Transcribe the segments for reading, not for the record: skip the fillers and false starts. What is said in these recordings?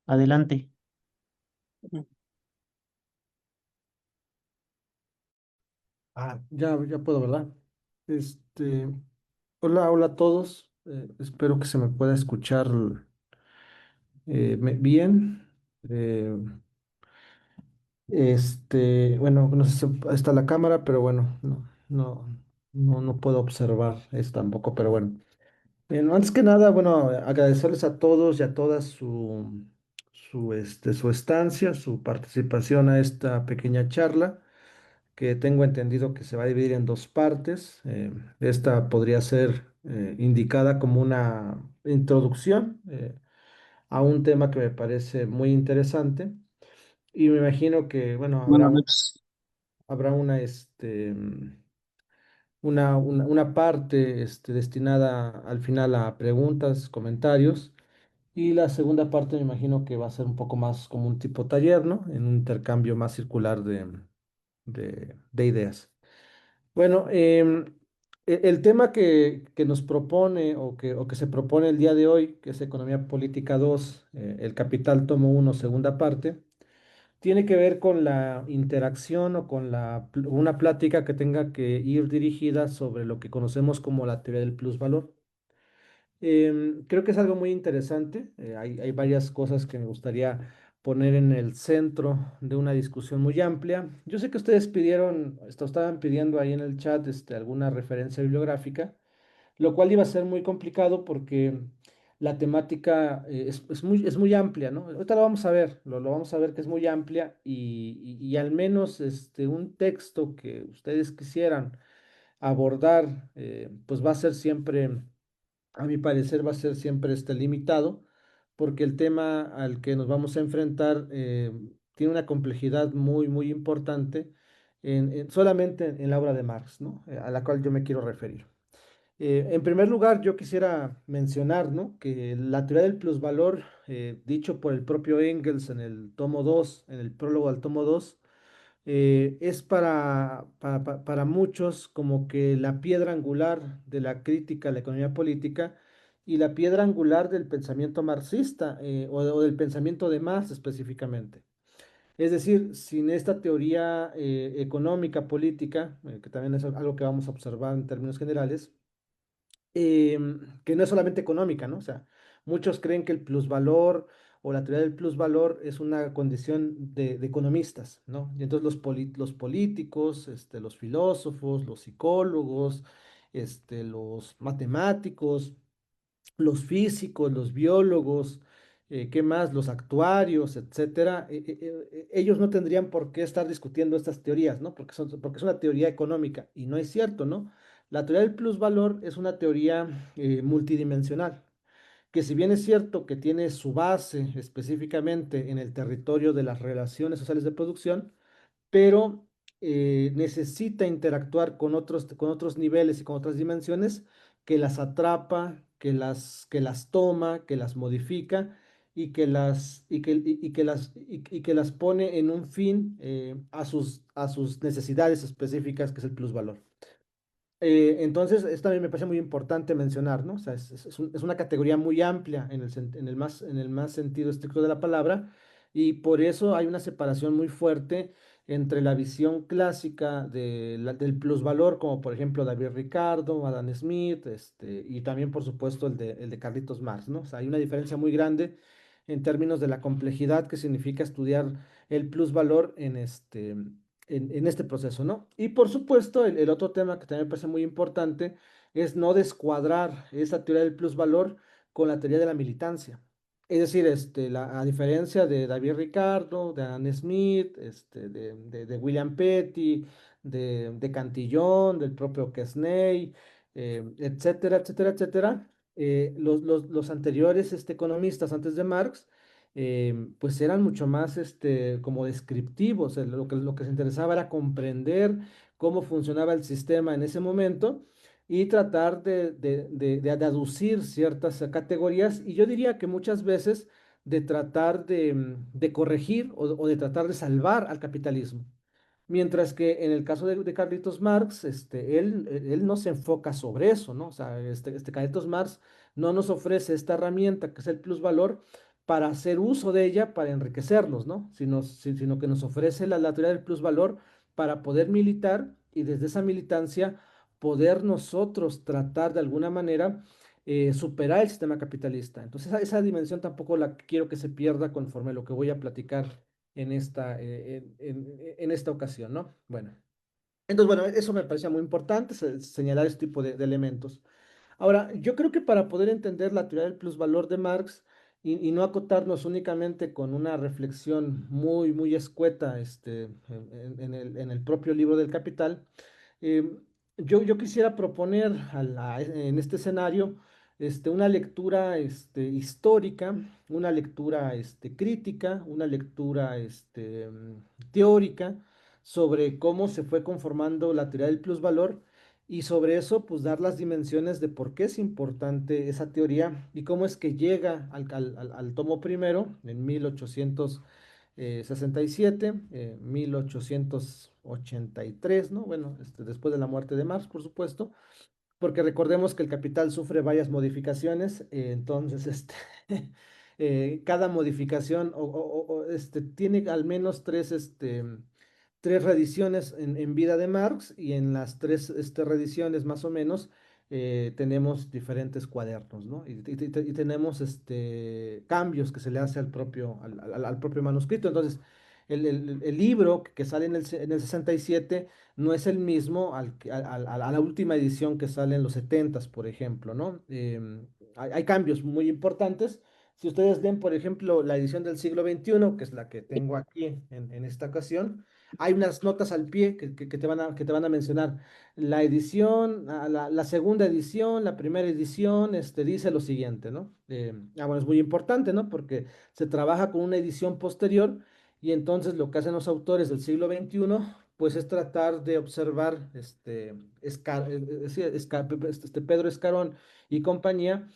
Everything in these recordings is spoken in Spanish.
Adelante. Ya puedo, ¿verdad? Este, hola a todos. Espero que se me pueda escuchar bien. Eh, bueno, no sé si está la cámara, pero bueno, no puedo observar eso tampoco, pero bueno. Antes que nada, bueno, agradecerles a todos y a todas su estancia, su participación a esta pequeña charla, que tengo entendido que se va a dividir en dos partes. Esta podría ser indicada como una introducción a un tema que me parece muy interesante y me imagino que, bueno, Buenas noches. habrá una parte destinada al final a preguntas, comentarios. Y la segunda parte me imagino que va a ser un poco más como un tipo taller, ¿no? En un intercambio más circular de ideas. Bueno, el tema que nos propone o que se propone el día de hoy, que es Economía Política 2, El Capital Tomo 1, segunda parte, tiene que ver con la interacción o con una plática que tenga que ir dirigida sobre lo que conocemos como la teoría del plusvalor. Creo que es algo muy interesante. Hay varias cosas que me gustaría poner en el centro de una discusión muy amplia. Yo sé que ustedes pidieron, estaban pidiendo ahí en el chat alguna referencia bibliográfica, lo cual iba a ser muy complicado porque la temática es muy amplia, ¿no? Ahorita lo vamos a ver, lo vamos a ver que es muy amplia y al menos un texto que ustedes quisieran abordar, pues va a ser siempre, a mi parecer, va a ser siempre limitado, porque el tema al que nos vamos a enfrentar tiene una complejidad muy importante solamente en la obra de Marx, ¿no? A la cual yo me quiero referir. En primer lugar, yo quisiera mencionar, ¿no?, que la teoría del plusvalor, dicho por el propio Engels en el tomo 2, en el prólogo al tomo 2, es para muchos como que la piedra angular de la crítica a la economía política y la piedra angular del pensamiento marxista, o del pensamiento de Marx específicamente. Es decir, sin esta teoría económica política, que también es algo que vamos a observar en términos generales, que no es solamente económica, ¿no? O sea, muchos creen que el plusvalor o la teoría del plusvalor es una condición de economistas, ¿no? Y entonces los políticos, los filósofos, los psicólogos, los matemáticos, los físicos, los biólogos, ¿qué más? Los actuarios, etcétera, ellos no tendrían por qué estar discutiendo estas teorías, ¿no? Porque es una teoría económica y no es cierto, ¿no? La teoría del plusvalor es una teoría multidimensional, que si bien es cierto que tiene su base específicamente en el territorio de las relaciones sociales de producción, pero necesita interactuar con otros niveles y con otras dimensiones que las atrapa, que las toma, que las modifica y que las pone en un fin a sus necesidades específicas, que es el plusvalor. Entonces, esto también me parece muy importante mencionar, ¿no? O sea, es una categoría muy amplia en el más sentido estricto de la palabra, y por eso hay una separación muy fuerte entre la visión clásica del plusvalor, como por ejemplo David Ricardo, Adam Smith, y también, por supuesto, el de Carlitos Marx, ¿no? O sea, hay una diferencia muy grande en términos de la complejidad que significa estudiar el plusvalor en este proceso, ¿no? Y por supuesto, el otro tema que también me parece muy importante es no descuadrar esa teoría del plusvalor con la teoría de la militancia. Es decir, a diferencia de David Ricardo, de Adam Smith, de William Petty, de Cantillon, del propio Quesnay, etcétera, etcétera, etcétera, los anteriores economistas antes de Marx, pues eran mucho más como descriptivos. Lo que se interesaba era comprender cómo funcionaba el sistema en ese momento y tratar de aducir ciertas categorías, y yo diría que muchas veces de tratar de corregir o de tratar de salvar al capitalismo. Mientras que en el caso de Carlitos Marx, él no se enfoca sobre eso, ¿no? O sea, Carlitos Marx no nos ofrece esta herramienta que es el plusvalor para hacer uso de ella, para enriquecernos, ¿no? Sino que nos ofrece la teoría del plusvalor para poder militar y desde esa militancia poder nosotros tratar de alguna manera superar el sistema capitalista. Entonces, esa dimensión tampoco la quiero que se pierda conforme lo que voy a platicar en esta ocasión, ¿no? Bueno, entonces, bueno, eso me parecía muy importante, señalar este tipo de elementos. Ahora, yo creo que para poder entender la teoría del plusvalor de Marx y no acotarnos únicamente con una reflexión muy escueta en el propio libro del Capital, eh, yo quisiera proponer en este escenario una lectura histórica, una lectura crítica, una lectura teórica sobre cómo se fue conformando la teoría del plusvalor y sobre eso pues dar las dimensiones de por qué es importante esa teoría y cómo es que llega al tomo primero en 1867, 1883, ¿no? Bueno, después de la muerte de Marx, por supuesto, porque recordemos que el capital sufre varias modificaciones, entonces cada modificación tiene al menos tres reediciones en vida de Marx y en las tres reediciones más o menos tenemos diferentes cuadernos, ¿no? Y tenemos cambios que se le hace al propio manuscrito. Entonces, el libro que sale en el 67 no es el mismo a la última edición que sale en los 70, por ejemplo, ¿no? Hay cambios muy importantes. Si ustedes leen, por ejemplo, la edición del siglo XXI, que es la que tengo aquí en esta ocasión, hay unas notas al pie que te van a mencionar. La edición, la segunda edición, la primera edición, dice lo siguiente, ¿no? Bueno, es muy importante, ¿no? Porque se trabaja con una edición posterior y entonces lo que hacen los autores del siglo XXI pues es tratar de observar sí, Pedro Escarón y compañía,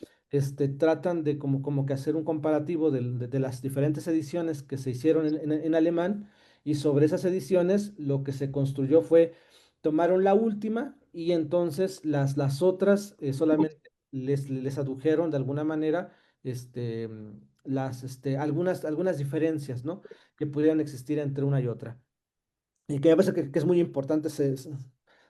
tratan de como que hacer un comparativo de las diferentes ediciones que se hicieron en alemán y sobre esas ediciones lo que se construyó fue, tomaron la última y entonces las otras solamente les adujeron de alguna manera algunas diferencias, ¿no? Que pudieran existir entre una y otra y que me parece que es muy importante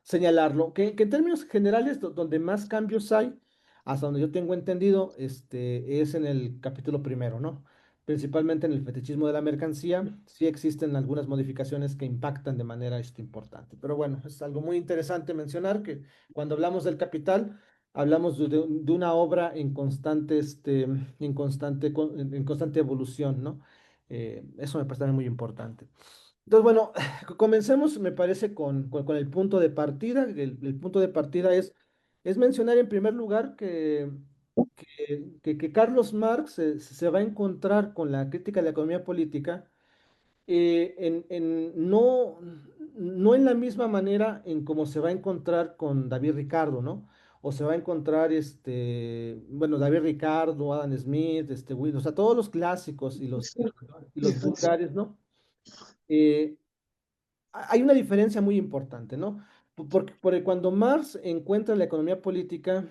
señalarlo, que en términos generales donde más cambios hay, hasta donde yo tengo entendido, es en el capítulo primero, ¿no? Principalmente en el fetichismo de la mercancía, sí existen algunas modificaciones que impactan de manera importante. Pero bueno, es algo muy interesante mencionar que cuando hablamos del capital, hablamos de una obra en constante evolución, ¿no? Eso me parece también muy importante. Entonces, bueno, comencemos, me parece, con el punto de partida. El punto de partida es mencionar en primer lugar que Carlos Marx se va a encontrar con la crítica de la economía política no en la misma manera en cómo se va a encontrar con David Ricardo, ¿no? O se va a encontrar, bueno, David Ricardo, Adam Smith, Will, o sea, todos los clásicos y los vulgares, ¿no? Eh, Hay una diferencia muy importante, ¿no? Porque cuando Marx encuentra la economía política,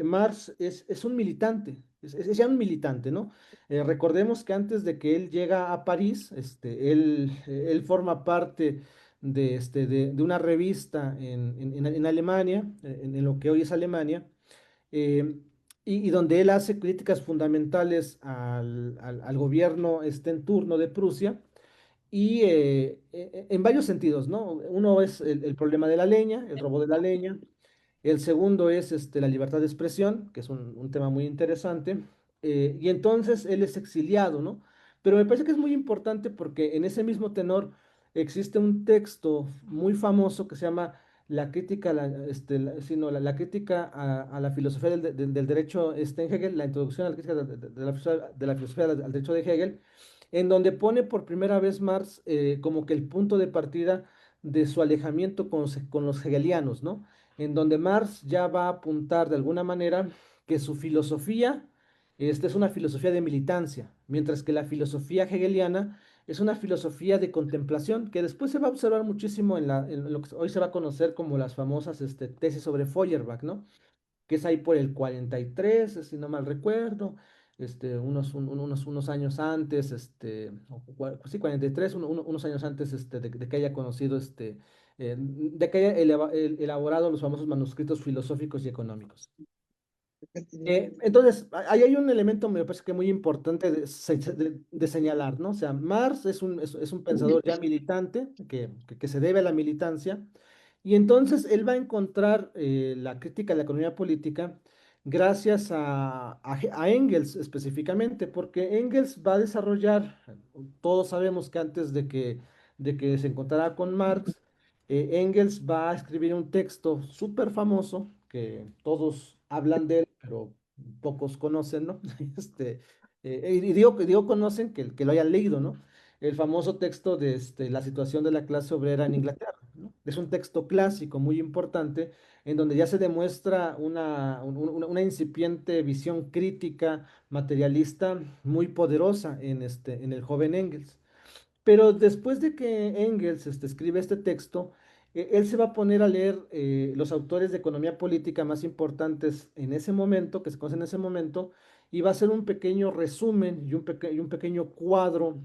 Marx es un militante, es ya un militante, ¿no? Recordemos que antes de que él llega a París, él forma parte de una revista en Alemania, en lo que hoy es Alemania, eh, y donde él hace críticas fundamentales al gobierno en turno de Prusia y en varios sentidos, ¿no? Uno es el problema de la leña, el robo de la leña. El segundo es la libertad de expresión, que es un tema muy interesante. Y entonces él es exiliado, ¿no? Pero me parece que es muy importante porque en ese mismo tenor existe un texto muy famoso que se llama La crítica, sí, no, la crítica a la filosofía del derecho en Hegel, la introducción a la crítica de la filosofía al derecho de Hegel, en donde pone por primera vez Marx como que el punto de partida de su alejamiento con los hegelianos, ¿no? En donde Marx ya va a apuntar de alguna manera que su filosofía, esta es una filosofía de militancia, mientras que la filosofía hegeliana es una filosofía de contemplación, que después se va a observar muchísimo en lo que hoy se va a conocer como las famosas tesis sobre Feuerbach, ¿no? Que es ahí por el 43, si no mal recuerdo. unos años antes, pues sí, 43, unos años antes de que haya conocido, de que haya elaborado los famosos manuscritos filosóficos y económicos. Entonces, ahí hay un elemento, me parece que muy importante de señalar, ¿no? O sea, Marx es un pensador ya militante, que se debe a la militancia, y entonces él va a encontrar la crítica de la economía política gracias a Engels específicamente, porque Engels va a desarrollar, todos sabemos que antes de que se encontrara con Marx, Engels va a escribir un texto súper famoso que todos hablan de él, pero pocos conocen, ¿no? Y digo conocen que lo hayan leído, ¿no? El famoso texto de la situación de la clase obrera en Inglaterra, ¿no? Es un texto clásico muy importante en donde ya se demuestra una incipiente visión crítica materialista muy poderosa en el joven Engels. Pero después de que Engels escribe este texto, él se va a poner a leer los autores de economía política más importantes en ese momento, que se conocen en ese momento, y va a hacer un pequeño resumen y un pequeño cuadro,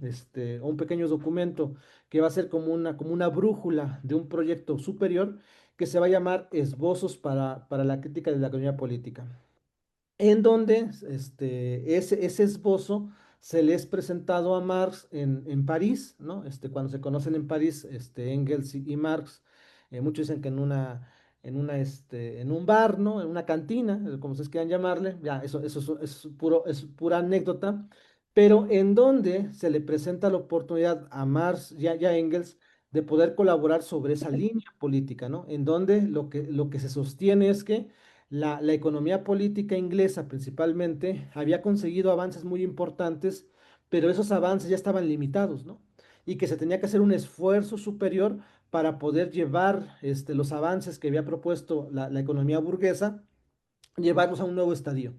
o un pequeño documento, que va a ser como una brújula de un proyecto superior que se va a llamar Esbozos para la crítica de la economía política, en donde ese esbozo se le es presentado a Marx en París, ¿no? Cuando se conocen en París, Engels y Marx, muchos dicen que en un bar, ¿no? En una cantina, como ustedes quieran llamarle, ya, es pura anécdota, pero en donde se le presenta la oportunidad a Marx y a Engels de poder colaborar sobre esa línea política, ¿no? En donde lo que se sostiene es que la economía política inglesa principalmente había conseguido avances muy importantes, pero esos avances ya estaban limitados, ¿no? Y que se tenía que hacer un esfuerzo superior para poder llevar los avances que había propuesto la economía burguesa, llevarlos a un nuevo estadio.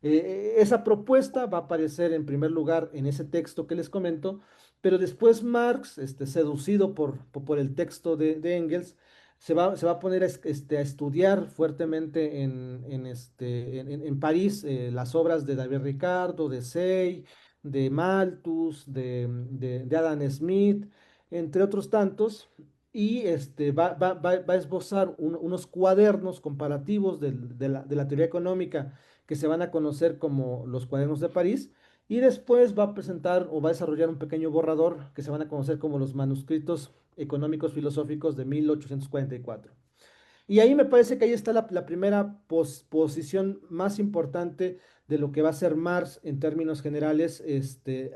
Esa propuesta va a aparecer en primer lugar en ese texto que les comento, pero después Marx, seducido por el texto de Engels, se va a poner a estudiar fuertemente en París las obras de David Ricardo, de Say, de Malthus, de Adam Smith, entre otros tantos, y va a esbozar unos cuadernos comparativos de la teoría económica que se van a conocer como los cuadernos de París, y después va a presentar o va a desarrollar un pequeño borrador que se van a conocer como los manuscritos económicos filosóficos de 1844. Y ahí me parece que ahí está la primera posición más importante de lo que va a ser Marx en términos generales,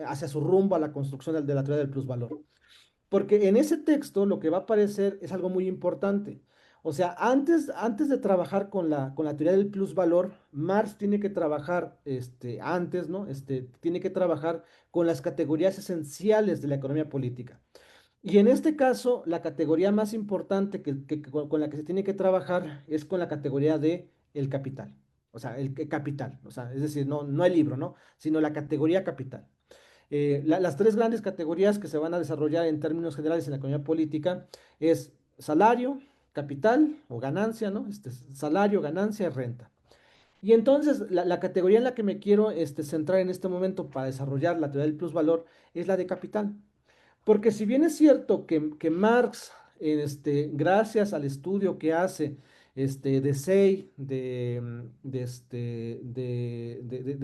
hacia su rumbo a la construcción de la teoría del plusvalor. Porque en ese texto lo que va a aparecer es algo muy importante. O sea, antes de trabajar con la teoría del plusvalor, Marx tiene que trabajar antes, ¿no? Tiene que trabajar con las categorías esenciales de la economía política. Y en este caso, la categoría más importante con la que se tiene que trabajar es con la categoría de el capital. O sea, capital. O sea, es decir, no el libro, ¿no? Sino la categoría capital. Las tres grandes categorías que se van a desarrollar en términos generales en la economía política es salario, capital o ganancia, ¿no? Salario, ganancia, renta. Y entonces la categoría en la que me quiero centrar en este momento para desarrollar la teoría del plusvalor es la de capital. Porque si bien es cierto que Marx, gracias al estudio que hace de Say, de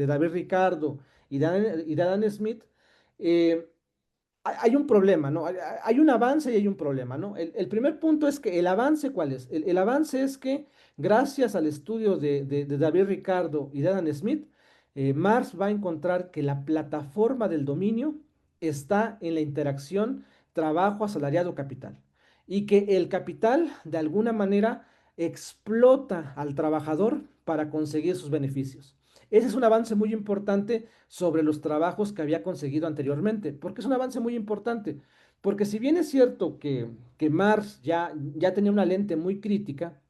David Ricardo y de Adam Smith, eh, hay un problema, ¿no? Hay un avance y hay un problema, ¿no? El primer punto es que el avance, ¿cuál es? El avance es que gracias al estudio de David Ricardo y de Adam Smith, Marx va a encontrar que la plataforma del dominio está en la interacción trabajo asalariado capital y que el capital de alguna manera explota al trabajador para conseguir sus beneficios. Ese es un avance muy importante sobre los trabajos que había conseguido anteriormente, porque es un avance muy importante, porque si bien es cierto que Marx ya tenía una lente muy crítica,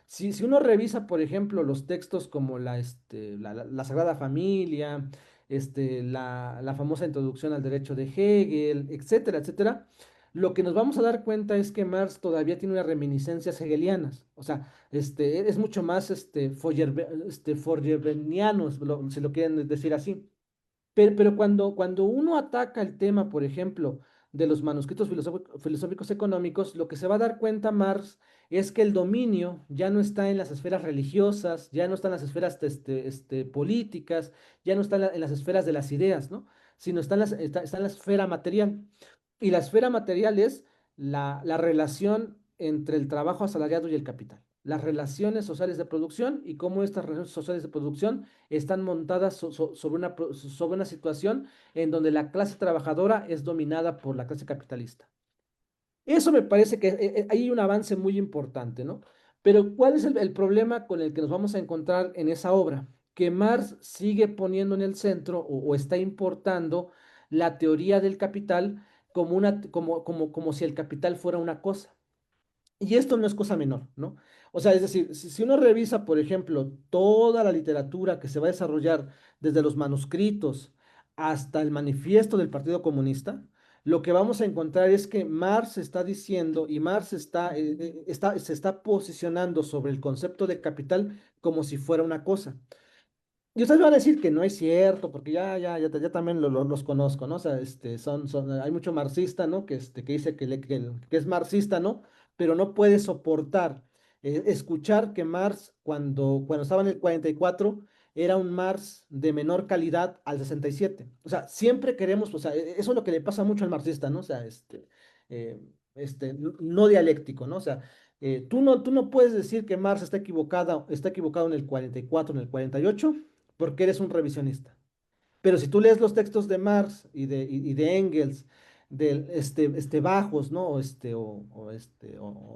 si uno revisa, por ejemplo, los textos como la Sagrada Familia, la famosa introducción al derecho de Hegel, etcétera, etcétera, lo que nos vamos a dar cuenta es que Marx todavía tiene unas reminiscencias hegelianas, o sea, es mucho más feuerbeniano, si lo quieren decir así. Pero cuando uno ataca el tema, por ejemplo, de los manuscritos filosóficos económicos, lo que se va a dar cuenta Marx es que el dominio ya no está en las esferas religiosas, ya no está en las esferas políticas, ya no está en las esferas de las ideas, ¿no? Sino está en la esfera material. Y la esfera material es la relación entre el trabajo asalariado y el capital. Las relaciones sociales de producción y cómo estas relaciones sociales de producción están montadas sobre una situación en donde la clase trabajadora es dominada por la clase capitalista. Eso me parece que hay un avance muy importante, ¿no? Pero ¿cuál es el problema con el que nos vamos a encontrar en esa obra? Que Marx sigue poniendo en el centro o está importando la teoría del capital como si el capital fuera una cosa. Y esto no es cosa menor, ¿no? O sea, es decir, si uno revisa, por ejemplo, toda la literatura que se va a desarrollar desde los manuscritos hasta el manifiesto del Partido Comunista, lo que vamos a encontrar es que Marx está diciendo y Marx se está posicionando sobre el concepto de capital como si fuera una cosa. Y ustedes van a decir que no es cierto, porque ya también los conozco, ¿no? O sea, hay mucho marxista, ¿no? Que dice que es marxista, ¿no? Pero no puede soportar escuchar que Marx, cuando estaba en el 44 era un Marx de menor calidad al 67. O sea, siempre queremos, o sea, eso es lo que le pasa mucho al marxista, ¿no? O sea, eh, no dialéctico, ¿no? O sea, tú no puedes decir que Marx está equivocado en el 44, en el 48 porque eres un revisionista. Pero si tú lees los textos de Marx y de Engels, de bajos, ¿no?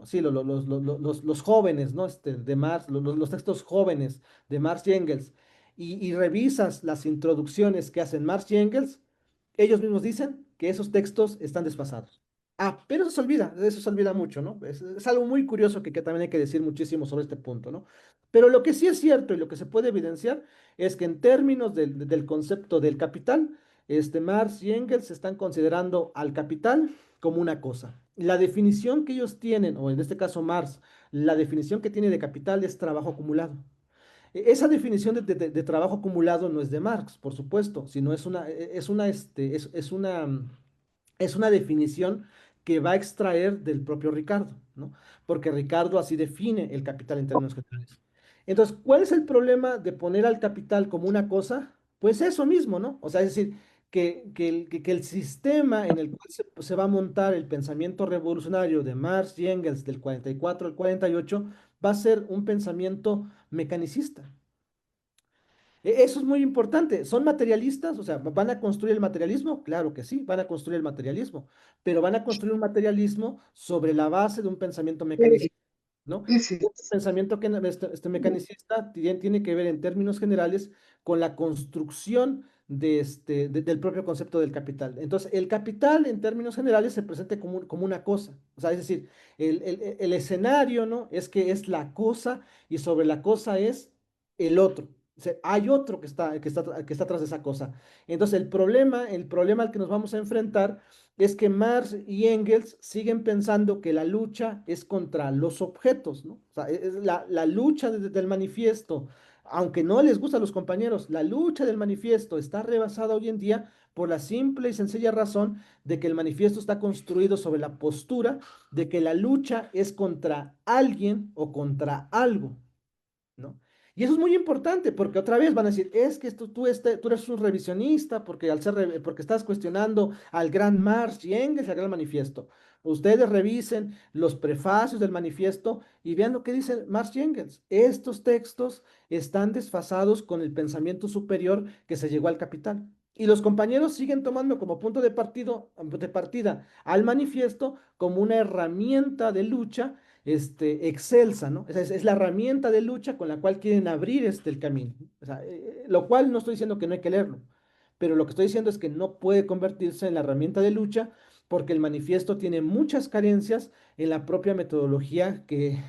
Sí, los jóvenes, ¿no? De Marx, los textos jóvenes de Marx y Engels, y revisas las introducciones que hacen Marx y Engels, ellos mismos dicen que esos textos están desfasados. Ah, pero eso se olvida mucho, ¿no? Es algo muy curioso que también hay que decir muchísimo sobre este punto, ¿no? Pero lo que sí es cierto y lo que se puede evidenciar es que en términos del concepto del capital, Marx y Engels están considerando al capital como una cosa. La definición que ellos tienen, o en este caso Marx, la definición que tiene de capital es trabajo acumulado. Esa definición de trabajo acumulado no es de Marx, por supuesto, sino es una definición que va a extraer del propio Ricardo, ¿no? Porque Ricardo así define el capital en términos generales. Entonces, ¿cuál es el problema de poner al capital como una cosa? Pues eso mismo, ¿no? O sea, es decir, que el sistema en el cual se va a montar el pensamiento revolucionario de Marx y Engels del 44 al 48 va a ser un pensamiento mecanicista. Eso es muy importante. ¿Son materialistas? O sea, ¿van a construir el materialismo? Claro que sí, van a construir el materialismo, pero van a construir un materialismo sobre la base de un pensamiento mecanicista, ¿no? Ese, Un pensamiento que este mecanicista tiene que ver en términos generales con la construcción del propio concepto del capital. Entonces, el capital en términos generales se presenta como una cosa, o sea, es decir, el escenario, ¿no? Es que es la cosa y sobre la cosa es el otro. O sea, hay otro que está atrás de esa cosa. Entonces, el problema al que nos vamos a enfrentar es que Marx y Engels siguen pensando que la lucha es contra los objetos, ¿no? O sea, es la lucha del manifiesto, aunque no les gusta a los compañeros, la lucha del manifiesto está rebasada hoy en día por la simple y sencilla razón de que el manifiesto está construido sobre la postura de que la lucha es contra alguien o contra algo, ¿no? Y eso es muy importante porque otra vez van a decir, es que tú eres un revisionista porque estás cuestionando al gran Marx y Engels, al gran manifiesto. Ustedes revisen los prefacios del manifiesto y vean lo que dicen Marx y Engels. Estos textos están desfasados con el pensamiento superior que se llegó al capital. Y los compañeros siguen tomando como punto de partida al manifiesto como una herramienta de lucha excelsa, ¿no? Es la herramienta de lucha con la cual quieren abrir el camino. O sea, lo cual no estoy diciendo que no hay que leerlo, pero lo que estoy diciendo es que no puede convertirse en la herramienta de lucha porque el manifiesto tiene muchas carencias en la propia metodología que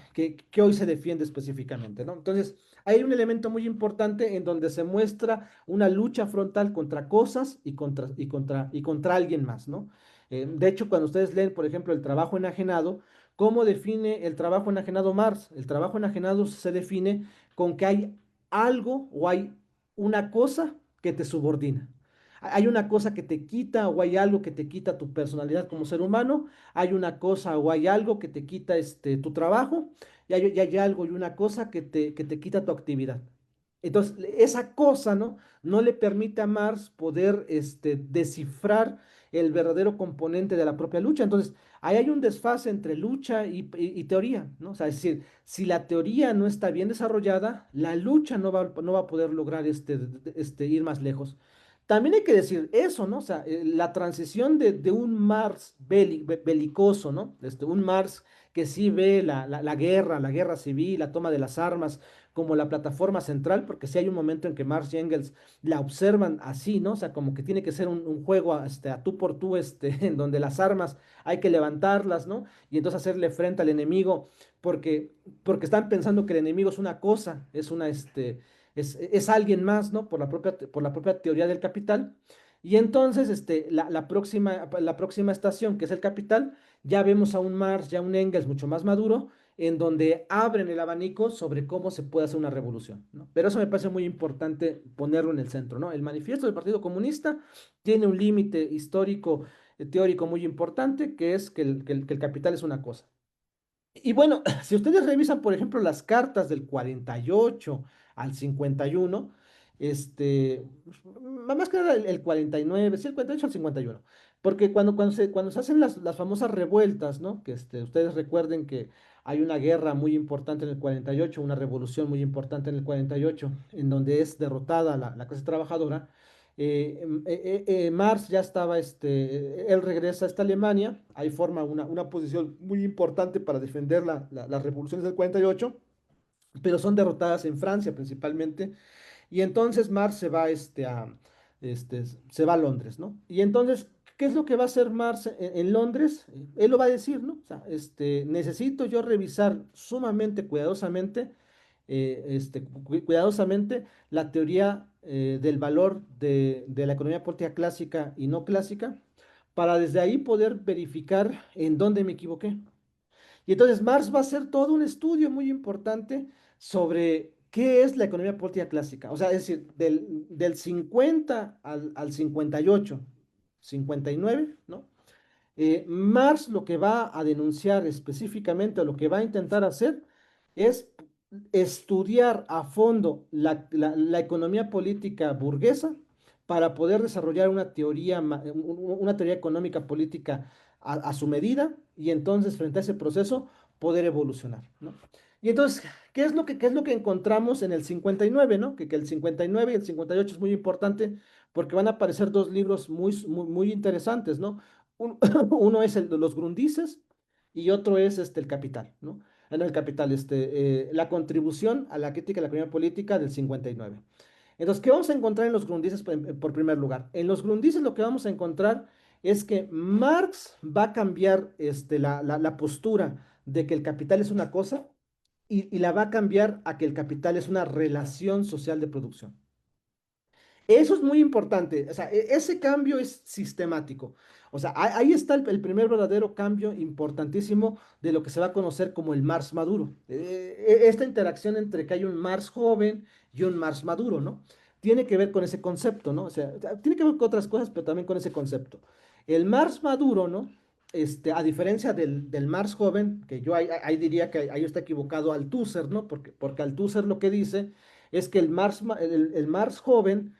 hoy se defiende específicamente, ¿no? Entonces, hay un elemento muy importante en donde se muestra una lucha frontal contra cosas y contra alguien más, ¿no? De hecho, cuando ustedes leen, por ejemplo, el trabajo enajenado, ¿cómo define el trabajo enajenado Marx? El trabajo enajenado se define con que hay algo o hay una cosa que te subordina. Hay una cosa que te quita o hay algo que te quita tu personalidad como ser humano, hay una cosa o hay algo que te quita tu trabajo, y hay algo y una cosa que te quita tu actividad. Entonces, esa cosa, ¿no? No le permite a Marx poder descifrar el verdadero componente de la propia lucha. Entonces, ahí hay un desfase entre lucha y teoría, ¿no? O sea, es decir, si la teoría no está bien desarrollada, la lucha no va a poder lograr ir más lejos. También hay que decir eso, ¿no? O sea, la transición de un Marx belicoso, ¿no? Un Marx que sí ve la guerra civil, la toma de las armas como la plataforma central, porque sí hay un momento en que Marx y Engels la observan así, ¿no? O sea, como que tiene que ser un juego a tú por tú, en donde las armas hay que levantarlas, ¿no? Y entonces hacerle frente al enemigo, porque, porque están pensando que el enemigo es una cosa, es alguien más, ¿no? Por la propia teoría del capital. Y entonces, la próxima estación, que es el capital, ya vemos a un Marx, ya un Engels mucho más maduro, en donde abren el abanico sobre cómo se puede hacer una revolución, ¿no? Pero eso me parece muy importante ponerlo en el centro, ¿no? El manifiesto del Partido Comunista tiene un límite histórico, teórico muy importante, que es que el capital es una cosa. Y bueno, si ustedes revisan, por ejemplo, las cartas del 48 al 51, más que nada el 49, sí, el 48 al 51, porque cuando se hacen las famosas revueltas, ¿no? Que ustedes recuerden que hay una guerra muy importante en el 48, una revolución muy importante en el 48, en donde es derrotada la clase trabajadora. Marx ya estaba, él regresa a esta Alemania, ahí forma una posición muy importante para defender las revoluciones del 48, pero son derrotadas en Francia principalmente, y entonces Marx se va a Londres, ¿no? Y entonces, ¿qué es lo que va a hacer Marx en Londres? Él lo va a decir, ¿no? O sea, necesito yo revisar sumamente cuidadosamente, cuidadosamente la teoría del valor de la economía política clásica y no clásica, para desde ahí poder verificar en dónde me equivoqué. Y entonces Marx va a hacer todo un estudio muy importante sobre qué es la economía política clásica. O sea, es decir, del 50 al 58, 59, ¿no? Marx lo que va a denunciar específicamente, o lo que va a intentar hacer, es estudiar a fondo la economía política burguesa para poder desarrollar una teoría económica política a su medida, y entonces frente a ese proceso poder evolucionar, ¿no? Y entonces, qué es lo que encontramos en el 59, ¿no? Que el 59 y el 58 es muy importante porque van a aparecer dos libros muy interesantes, ¿no? Uno es el de los Grundises y otro es el Capital, ¿no? No, el Capital, la contribución a la crítica de la economía política del 59. Entonces, ¿qué vamos a encontrar en los Grundises por primer lugar? En los Grundises lo que vamos a encontrar es que Marx va a cambiar la postura de que el capital es una cosa, y la va a cambiar a que el capital es una relación social de producción. Eso es muy importante. O sea, ese cambio es sistemático. O sea, ahí está el primer verdadero cambio importantísimo de lo que se va a conocer como el Marx maduro. Esta interacción entre que hay un Marx joven y un Marx maduro, ¿no? Tiene que ver con ese concepto, ¿no? O sea, tiene que ver con otras cosas, pero también con ese concepto. El Marx maduro, ¿no? A diferencia del Marx joven, que yo ahí diría que ahí está equivocado Althusser, ¿no? Porque Althusser lo que dice es que el Marx joven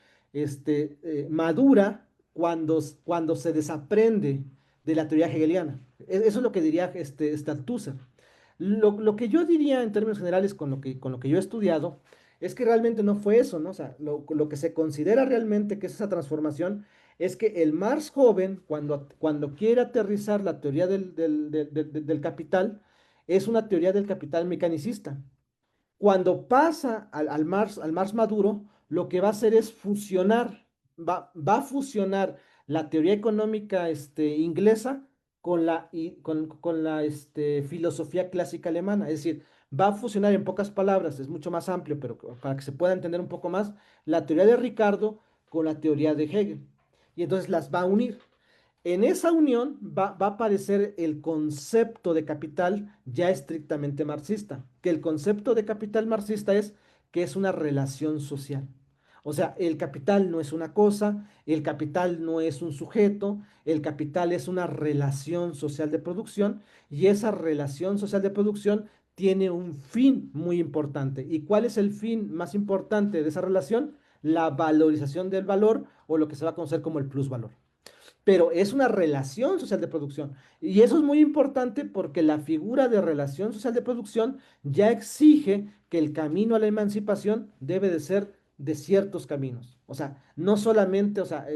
madura cuando se desaprende de la teoría hegeliana. Eso es lo que diría Althusser. Lo que yo diría en términos generales con lo que yo he estudiado es que realmente no fue eso, ¿no? O sea, lo que se considera realmente que es esa transformación es que el Marx joven, cuando quiere aterrizar la teoría del capital, es una teoría del capital mecanicista. Cuando pasa al Marx maduro, lo que va a hacer es fusionar, va a fusionar la teoría económica inglesa con la filosofía clásica alemana. Es decir, va a fusionar, en pocas palabras, es mucho más amplio, pero para que se pueda entender un poco más, la teoría de Ricardo con la teoría de Hegel. Y entonces las va a unir. En esa unión va a aparecer el concepto de capital ya estrictamente marxista, que el concepto de capital marxista es que es una relación social. O sea, el capital no es una cosa, el capital no es un sujeto, el capital es una relación social de producción y esa relación social de producción tiene un fin muy importante. ¿Y cuál es el fin más importante de esa relación? La valorización del valor o lo que se va a conocer como el plusvalor, pero es una relación social de producción. Y eso es muy importante porque la figura de relación social de producción ya exige que el camino a la emancipación debe de ser de ciertos caminos. O sea, no solamente, o sea,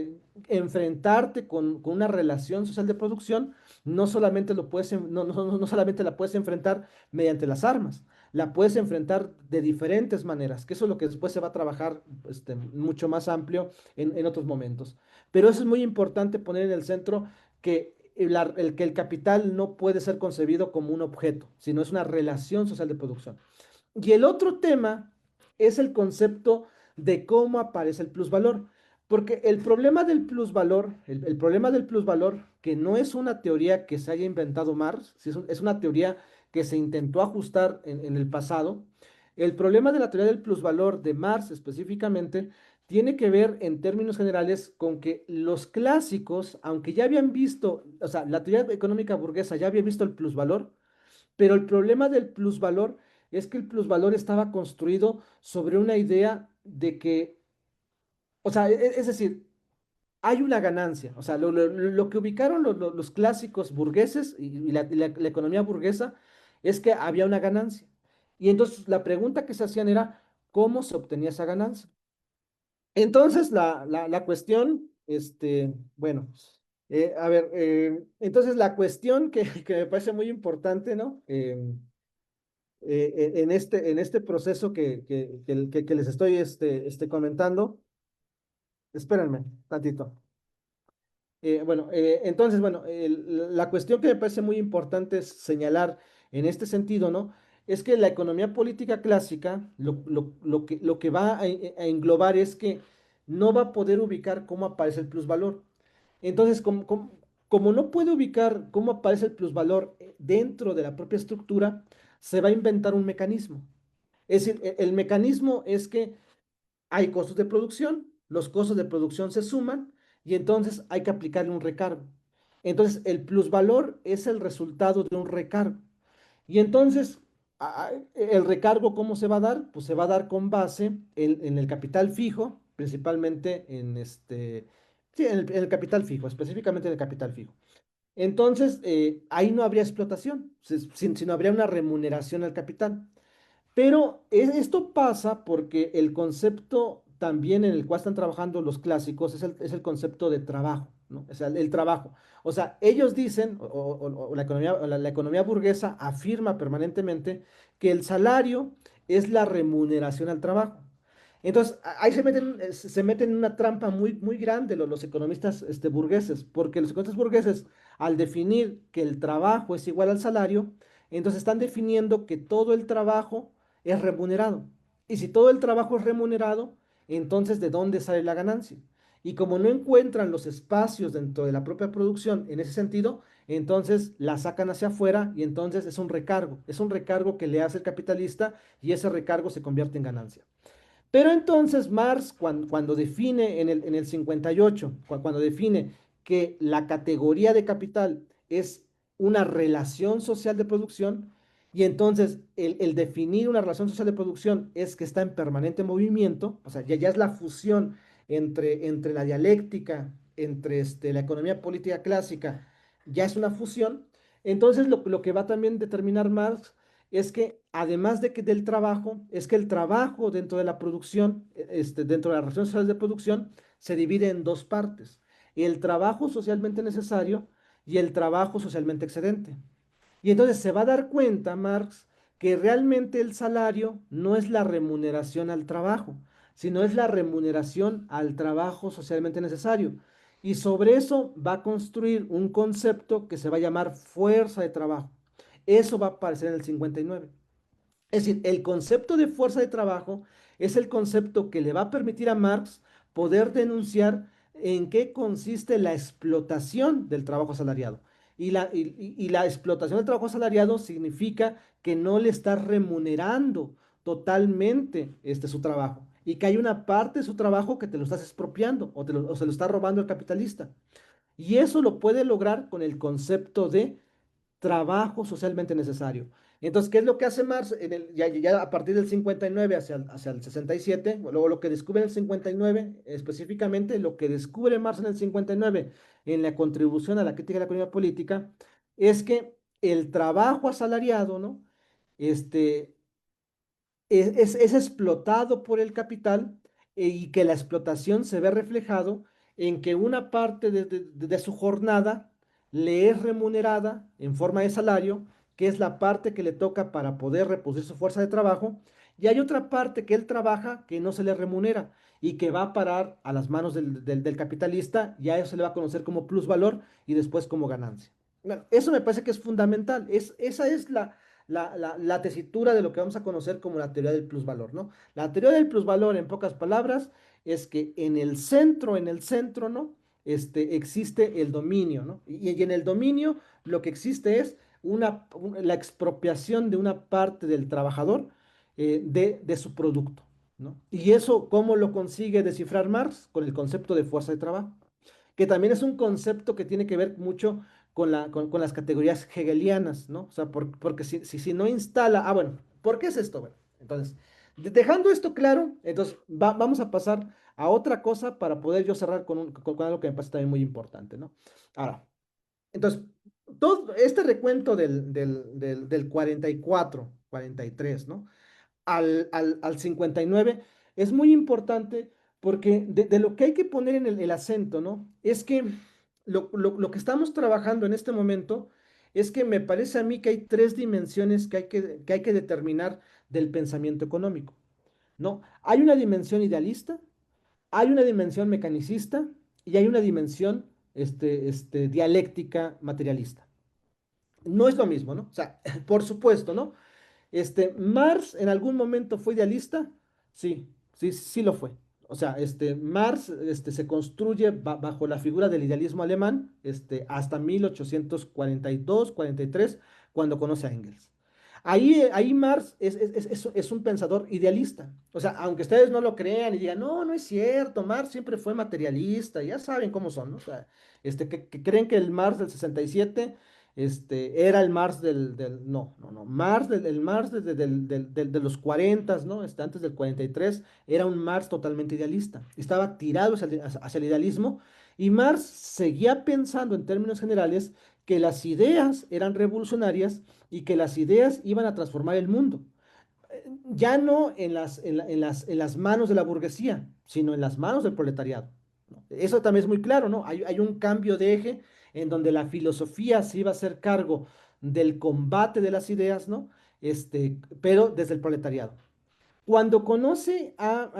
enfrentarte con una relación social de producción, no solamente lo puedes, no solamente la puedes enfrentar mediante las armas, la puedes enfrentar de diferentes maneras, que eso es lo que después se va a trabajar mucho más amplio en otros momentos. Pero eso es muy importante poner en el centro que que el capital no puede ser concebido como un objeto, sino es una relación social de producción. Y el otro tema es el concepto de cómo aparece el plusvalor. Porque el problema del plusvalor, el problema del plusvalor, que no es una teoría que se haya inventado Marx, es una teoría que se intentó ajustar en el pasado. El problema de la teoría del plusvalor de Marx específicamente tiene que ver en términos generales con que los clásicos, aunque ya habían visto, o sea, la teoría económica burguesa ya había visto el plusvalor, pero el problema del plusvalor es que el plusvalor estaba construido sobre una idea de que, o sea, es decir, hay una ganancia. O sea, lo que ubicaron los clásicos burgueses y la economía burguesa es que había una ganancia. Y entonces la pregunta que se hacían era, ¿cómo se obtenía esa ganancia? Entonces la cuestión, bueno, a ver, entonces la cuestión que me parece muy importante, ¿no? En este proceso que les estoy comentando, espérenme tantito. Bueno, entonces, bueno, la cuestión que me parece muy importante es señalar en este sentido, ¿no? Es que la economía política clásica lo que va a englobar es que no va a poder ubicar cómo aparece el plusvalor. Entonces, como no puede ubicar cómo aparece el plusvalor dentro de la propia estructura, se va a inventar un mecanismo. Es decir, el mecanismo es que hay costos de producción, los costos de producción se suman y entonces hay que aplicarle un recargo. Entonces, el plusvalor es el resultado de un recargo. Y entonces, el recargo, ¿cómo se va a dar? Pues se va a dar con base en el capital fijo, principalmente sí, en el capital fijo, específicamente en el capital fijo. Entonces, ahí no habría explotación, sino habría una remuneración al capital. Pero esto pasa porque el concepto también en el cual están trabajando los clásicos es el concepto de trabajo, ¿no? O sea, el trabajo. O sea, ellos dicen, o la economía, la economía burguesa afirma permanentemente que el salario es la remuneración al trabajo. Entonces, ahí se meten en una trampa muy, muy grande los economistas burgueses, porque los economistas burgueses, al definir que el trabajo es igual al salario, entonces están definiendo que todo el trabajo es remunerado. Y si todo el trabajo es remunerado, entonces ¿de dónde sale la ganancia? Y como no encuentran los espacios dentro de la propia producción en ese sentido, entonces la sacan hacia afuera y entonces es un recargo que le hace el capitalista y ese recargo se convierte en ganancia. Pero entonces Marx, cuando define en el 58, cuando define que la categoría de capital es una relación social de producción, y entonces el definir una relación social de producción es que está en permanente movimiento, o sea, ya es la fusión entre la dialéctica, entre la economía política clásica, ya es una fusión, entonces lo que va a también determinar Marx es que además del trabajo, es que el trabajo dentro de la producción, dentro de las relaciones sociales de producción, se divide en dos partes. El trabajo socialmente necesario y el trabajo socialmente excedente. Y entonces se va a dar cuenta, Marx, que realmente el salario no es la remuneración al trabajo, sino es la remuneración al trabajo socialmente necesario. Y sobre eso va a construir un concepto que se va a llamar fuerza de trabajo. Eso va a aparecer en el 59. Es decir, el concepto de fuerza de trabajo es el concepto que le va a permitir a Marx poder denunciar en qué consiste la explotación del trabajo asalariado. Y la explotación del trabajo asalariado significa que no le está remunerando totalmente su trabajo. y que hay una parte de su trabajo que te lo estás expropiando o se lo está robando el capitalista. Y eso lo puede lograr con el concepto de trabajo socialmente necesario. Entonces, ¿qué es lo que hace Marx ya a partir del 59 hacia el 67? Luego lo que descubre en el 59, específicamente lo que descubre Marx en el 59 en la contribución a la crítica de la economía política, es que el trabajo asalariado, ¿no? Este, es explotado por el capital, y que la explotación se ve reflejado en que una parte de su jornada le es remunerada en forma de salario, que es la parte que le toca para poder reproducir su fuerza de trabajo, y hay otra parte que él trabaja que no se le remunera y que va a parar a las manos del capitalista, y a eso se le va a conocer como plusvalor y después como ganancia. Bueno, eso me parece que es fundamental. Esa es la tesitura de lo que vamos a conocer como la teoría del plusvalor, ¿no? La teoría del plusvalor, en pocas palabras, es que en el centro, ¿no? Existe el dominio, ¿no? Y en el dominio lo que existe es la expropiación de una parte del trabajador, de su producto, ¿no? Y eso, ¿cómo lo consigue descifrar Marx? Con el concepto de fuerza de trabajo, que también es un concepto que tiene que ver mucho con las categorías hegelianas, ¿no? O sea, porque si no instala, bueno, ¿por qué es esto? Bueno, entonces, dejando esto claro, entonces vamos a pasar a otra cosa para poder yo cerrar con algo que me parece también muy importante, ¿no? Ahora, entonces, todo este recuento del 44, 43, ¿no? Al 59 es muy importante, porque de lo que hay que poner en el acento, ¿no? Es que lo que estamos trabajando en este momento es que me parece a mí que hay tres dimensiones que hay que determinar del pensamiento económico, ¿no? Hay una dimensión idealista, hay una dimensión mecanicista y hay una dimensión dialéctica materialista. No es lo mismo, ¿no? O sea, por supuesto, ¿no? Marx en algún momento fue idealista, sí, sí, sí lo fue. O sea, Marx se construye bajo la figura del idealismo alemán, hasta 1842, 43, cuando conoce a Engels. Ahí Marx es un pensador idealista. O sea, aunque ustedes no lo crean y digan, no, no es cierto, Marx siempre fue materialista, ya saben cómo son, ¿no? O sea, que creen que el Marx del 67 era el Marx no, no, no, Marx, el Marx de los 40, ¿no? Antes del 43, era un Marx totalmente idealista, estaba tirado hacia el idealismo, y Marx seguía pensando en términos generales que las ideas eran revolucionarias y que las ideas iban a transformar el mundo, ya no en las manos de la burguesía, sino en las manos del proletariado, ¿no? Eso también es muy claro, ¿no? Hay un cambio de eje en donde la filosofía se iba a hacer cargo del combate de las ideas, ¿no? Pero desde el proletariado. Cuando conoce a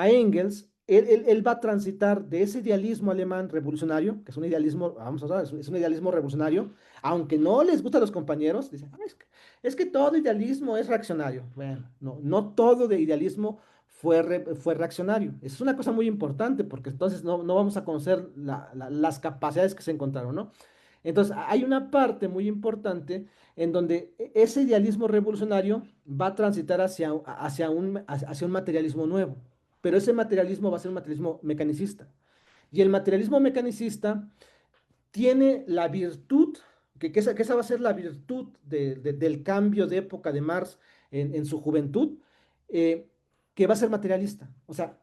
Engels, él va a transitar de ese idealismo alemán revolucionario, que es un idealismo, vamos a ver, es un idealismo revolucionario, aunque no les gusta a los compañeros, dicen, "Ah, es que todo idealismo es reaccionario". Bueno, no, no todo de idealismo fue reaccionario. Es una cosa muy importante, porque entonces no vamos a conocer las capacidades que se encontraron, ¿no? Entonces, hay una parte muy importante en donde ese idealismo revolucionario va a transitar hacia un materialismo nuevo, pero ese materialismo va a ser un materialismo mecanicista. Y el materialismo mecanicista tiene la virtud, que esa va a ser la virtud del cambio de época de Marx en su juventud, eh, que va a ser materialista. O sea,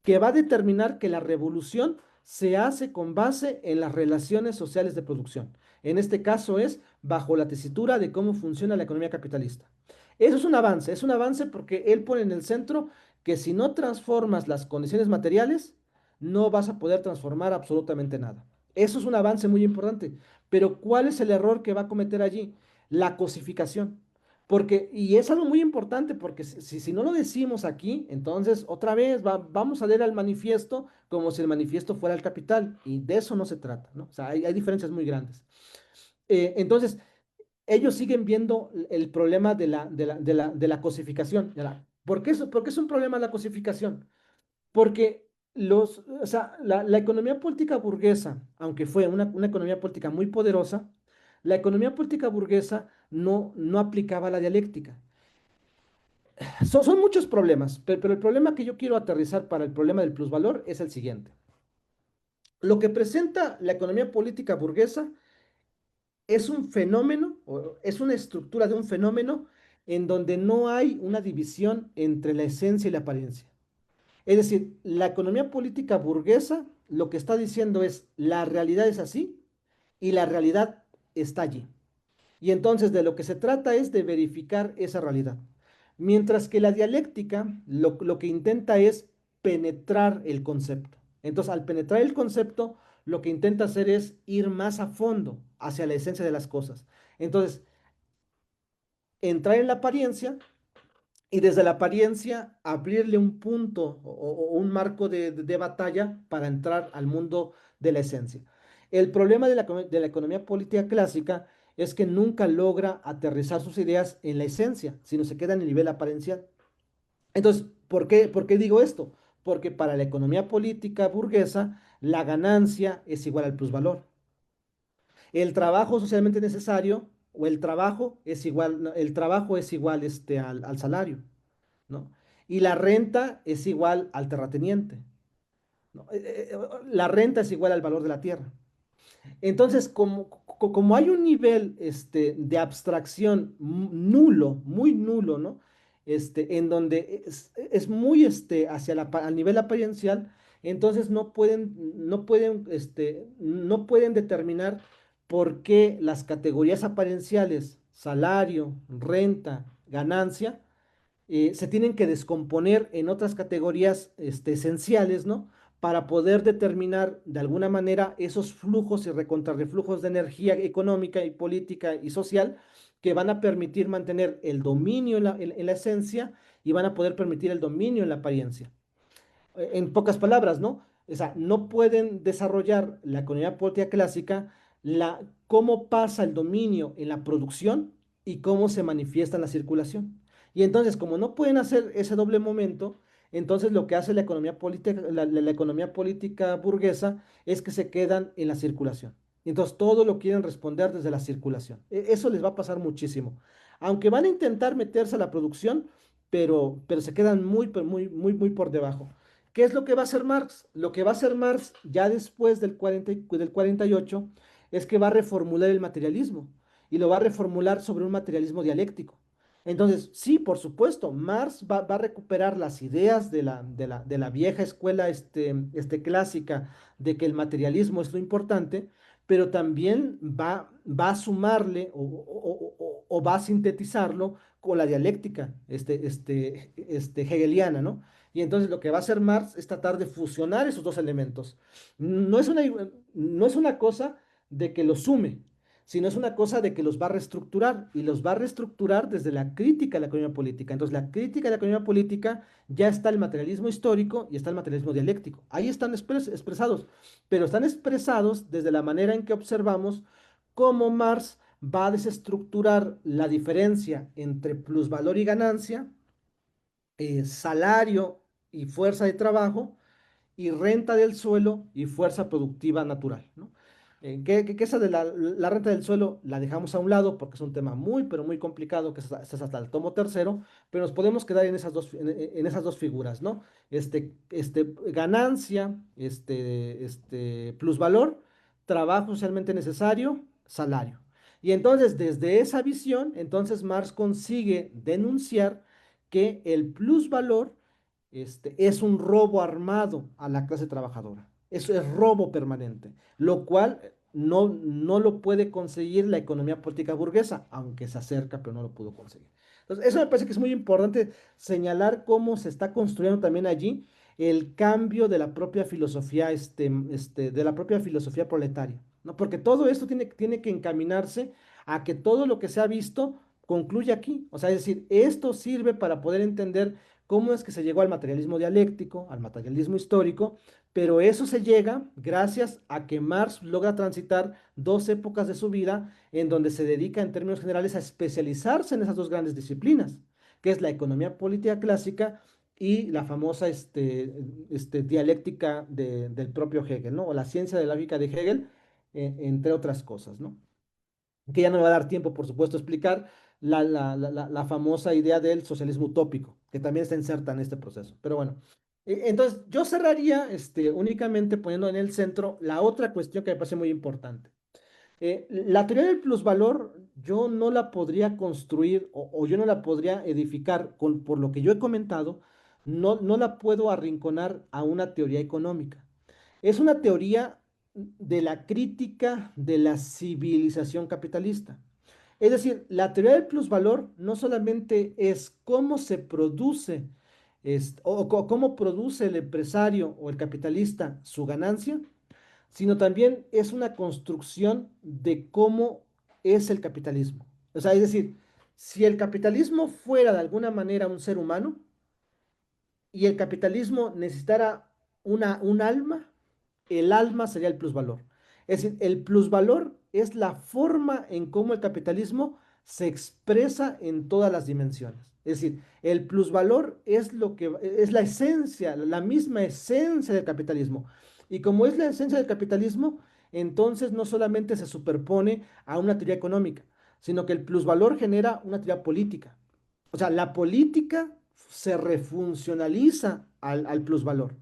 que va a determinar que la revolución se hace con base en las relaciones sociales de producción. En este caso es bajo la tesitura de cómo funciona la economía capitalista. Eso es un avance porque él pone en el centro que si no transformas las condiciones materiales, no vas a poder transformar absolutamente nada. Eso es un avance muy importante. Pero ¿cuál es el error que va a cometer allí? La cosificación. Y es algo muy importante, porque si no lo decimos aquí, entonces otra vez vamos a leer al manifiesto como si el manifiesto fuera el capital, y de eso no se trata, ¿no? O sea, hay diferencias muy grandes. Entonces, ellos siguen viendo el problema de la cosificación. ¿Por qué es un problema la cosificación? Porque o sea, la economía política burguesa, aunque fue una economía política muy poderosa, la economía política burguesa no aplicaba la dialéctica. Son muchos problemas, pero el problema que yo quiero aterrizar para el problema del plusvalor es el siguiente. Lo que presenta la economía política burguesa es un fenómeno, o es una estructura de un fenómeno en donde no hay una división entre la esencia y la apariencia. Es decir, la economía política burguesa lo que está diciendo es la realidad es así y la realidad está allí. Y entonces de lo que se trata es de verificar esa realidad. Mientras que la dialéctica lo que intenta es penetrar el concepto. Entonces, al penetrar el concepto, lo que intenta hacer es ir más a fondo hacia la esencia de las cosas. Entonces, entrar en la apariencia y desde la apariencia abrirle un punto o un marco de batalla para entrar al mundo de la esencia. El problema de la economía política clásica es que nunca logra aterrizar sus ideas en la esencia, sino se queda en el nivel apariencial. Entonces, ¿por qué digo esto? Porque para la economía política burguesa, la ganancia es igual al plusvalor. El trabajo socialmente necesario o el trabajo es igual, no, el trabajo es igual al salario. ¿No? Y la renta es igual al terrateniente, ¿no? La renta es igual al valor de la tierra. Entonces, como hay un nivel de abstracción nulo, muy nulo, ¿no? En donde es muy hacia al nivel apariencial, entonces no pueden determinar por qué las categorías aparienciales, salario, renta, ganancia, se tienen que descomponer en otras categorías esenciales, ¿no? Para poder determinar de alguna manera esos flujos y recontrarreflujos de energía económica y política y social que van a permitir mantener el dominio en la esencia y van a poder permitir el dominio en la apariencia. En pocas palabras, ¿no? O sea, no pueden desarrollar la economía política clásica cómo pasa el dominio en la producción y cómo se manifiesta en la circulación. Y entonces, como no pueden hacer ese doble momento, entonces lo que hace la economía política burguesa es que se quedan en la circulación. Y entonces todo lo quieren responder desde la circulación. Eso les va a pasar muchísimo. Aunque van a intentar meterse a la producción, pero se quedan muy, muy, muy por debajo. ¿Qué es lo que va a hacer Marx? Lo que va a hacer Marx ya después del 48 es que va a reformular el materialismo y lo va a reformular sobre un materialismo dialéctico. Entonces, sí, por supuesto, Marx va a recuperar las ideas de la vieja escuela clásica de que el materialismo es lo importante, pero también va a sumarle o va a sintetizarlo con la dialéctica hegeliana, ¿no? Y entonces lo que va a hacer Marx es tratar de fusionar esos dos elementos. No es una cosa de que los sume, sino es una cosa de que los va a reestructurar y los va a reestructurar desde la crítica a la economía política. Entonces, la crítica a la economía política ya está el materialismo histórico y está el materialismo dialéctico. Ahí están expresados, pero están expresados desde la manera en que observamos cómo Marx va a desestructurar la diferencia entre plusvalor y ganancia, salario y fuerza de trabajo, y renta del suelo y fuerza productiva natural, ¿no? Que esa de la renta del suelo la dejamos a un lado porque es un tema muy, pero muy complicado, que es hasta el tomo tercero, pero nos podemos quedar en esas dos figuras, ¿no? Ganancia, plusvalor, trabajo socialmente necesario, salario. Y entonces, desde esa visión, entonces Marx consigue denunciar que el plusvalor es un robo armado a la clase trabajadora. Eso es robo permanente, lo cual no lo puede conseguir la economía política burguesa, aunque se acerca, pero no lo pudo conseguir. Entonces, eso me parece que es muy importante señalar cómo se está construyendo también allí el cambio de la propia filosofía proletaria, ¿no? Porque todo esto tiene que encaminarse a que todo lo que se ha visto concluya aquí. O sea, es decir, esto sirve para poder entender cómo es que se llegó al materialismo dialéctico, al materialismo histórico, pero eso se llega gracias a que Marx logra transitar dos épocas de su vida en donde se dedica en términos generales a especializarse en esas dos grandes disciplinas, que es la economía política clásica y la famosa dialéctica del propio Hegel, ¿no? O la ciencia de la lógica de Hegel, entre otras cosas, ¿no? Que ya no me va a dar tiempo, por supuesto, a explicar, la famosa idea del socialismo utópico, que también está inserta en este proceso. Pero bueno, entonces yo cerraría únicamente poniendo en el centro la otra cuestión que me parece muy importante. La teoría del plusvalor yo no la podría construir o yo no la podría edificar por lo que yo he comentado, no la puedo arrinconar a una teoría económica. Es una teoría de la crítica de la civilización capitalista. Es decir, la teoría del plusvalor no solamente es cómo se produce cómo produce el empresario o el capitalista su ganancia, sino también es una construcción de cómo es el capitalismo. O sea, es decir, si el capitalismo fuera de alguna manera un ser humano y el capitalismo necesitara un alma, el alma sería el plusvalor. Es decir, el plusvalor es la forma en cómo el capitalismo se expresa en todas las dimensiones. Es decir, el plusvalor es lo que es la esencia, la misma esencia del capitalismo. Y como es la esencia del capitalismo, entonces no solamente se superpone a una teoría económica, sino que el plusvalor genera una teoría política. O sea, la política se refuncionaliza al plusvalor.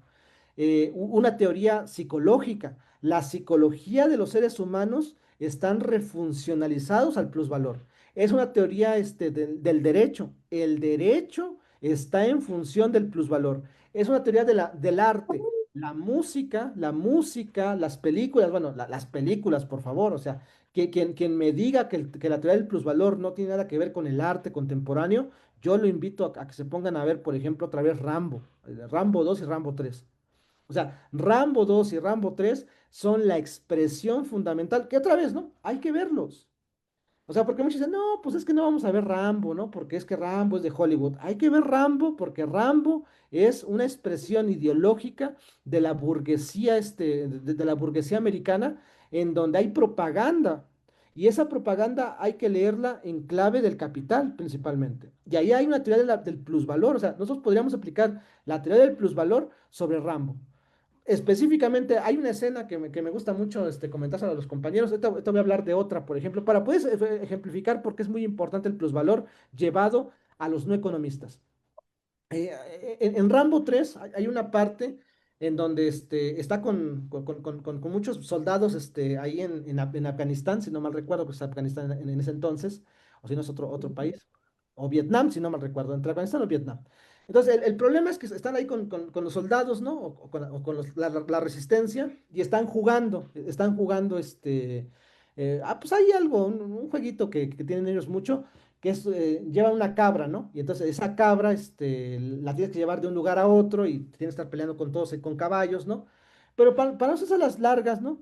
Una teoría psicológica. La psicología de los seres humanos están refuncionalizados al plusvalor. Es una teoría del derecho. El derecho está en función del plusvalor. Es una teoría del arte. La música, las películas, bueno, las películas, por favor, o sea, quien me diga que la teoría del plusvalor no tiene nada que ver con el arte contemporáneo, yo lo invito a que se pongan a ver, por ejemplo, otra vez Rambo 2 y Rambo 3. O sea, Rambo 2 y Rambo 3 son la expresión fundamental, que otra vez, ¿no? Hay que verlos. O sea, porque muchos dicen, no, pues es que no vamos a ver Rambo, ¿no? Porque es que Rambo es de Hollywood. Hay que ver Rambo porque Rambo es una expresión ideológica de la burguesía, de la burguesía americana, en donde hay propaganda. Y esa propaganda hay que leerla en clave del capital, principalmente. Y ahí hay una teoría del plusvalor. O sea, nosotros podríamos aplicar la teoría del plusvalor sobre Rambo. Específicamente, hay una escena que me gusta mucho comentárselo a los compañeros. Ahorita voy a hablar de otra, por ejemplo, para poder ejemplificar por qué es muy importante el plusvalor llevado a los no economistas. En Rambo 3 hay una parte en donde está con muchos soldados ahí en Afganistán, si no mal recuerdo, pues Afganistán en ese entonces, o si no es otro país, o Vietnam, si no mal recuerdo, entre Afganistán o Vietnam. Entonces, el problema es que están ahí con los soldados, ¿no? O con la resistencia, y están jugando, pues hay algo, un jueguito que tienen ellos mucho, que lleva una cabra, ¿no? Y entonces esa cabra, la tienes que llevar de un lugar a otro y tienes que estar peleando con todos, con caballos, ¿no? Pero para no hacerse las largas, ¿no?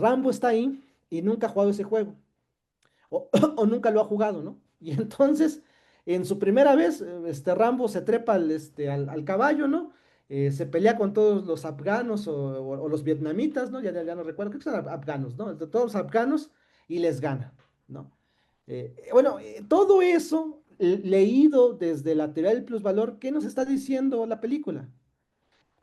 Rambo está ahí y nunca ha jugado ese juego, o, o nunca lo ha jugado, ¿no? Y entonces, en su primera vez, Rambo se trepa al caballo, ¿no? Se pelea con todos los afganos o los vietnamitas, ¿no? Ya no recuerdo, creo que son afganos, ¿no? De todos los afganos y les gana, ¿no? Bueno, todo eso leído desde la teoría del plusvalor, ¿qué nos está diciendo la película?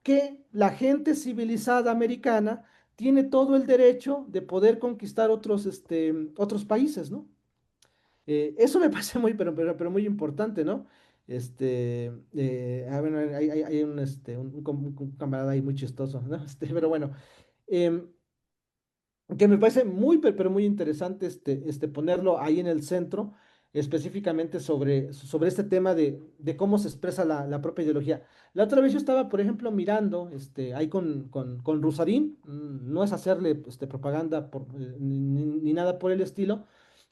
Que la gente civilizada americana tiene todo el derecho de poder conquistar otros países, ¿no? Eso me parece muy, pero muy importante, ¿no? Bueno, hay un camarada ahí muy chistoso, ¿no? Pero bueno, em, que me parece muy, pero muy interesante ponerlo ahí en el centro, específicamente sobre este tema de cómo se expresa la propia ideología. La otra vez yo estaba, por ejemplo, mirando ahí con Rusarín, no es hacerle propaganda ni nada por el estilo,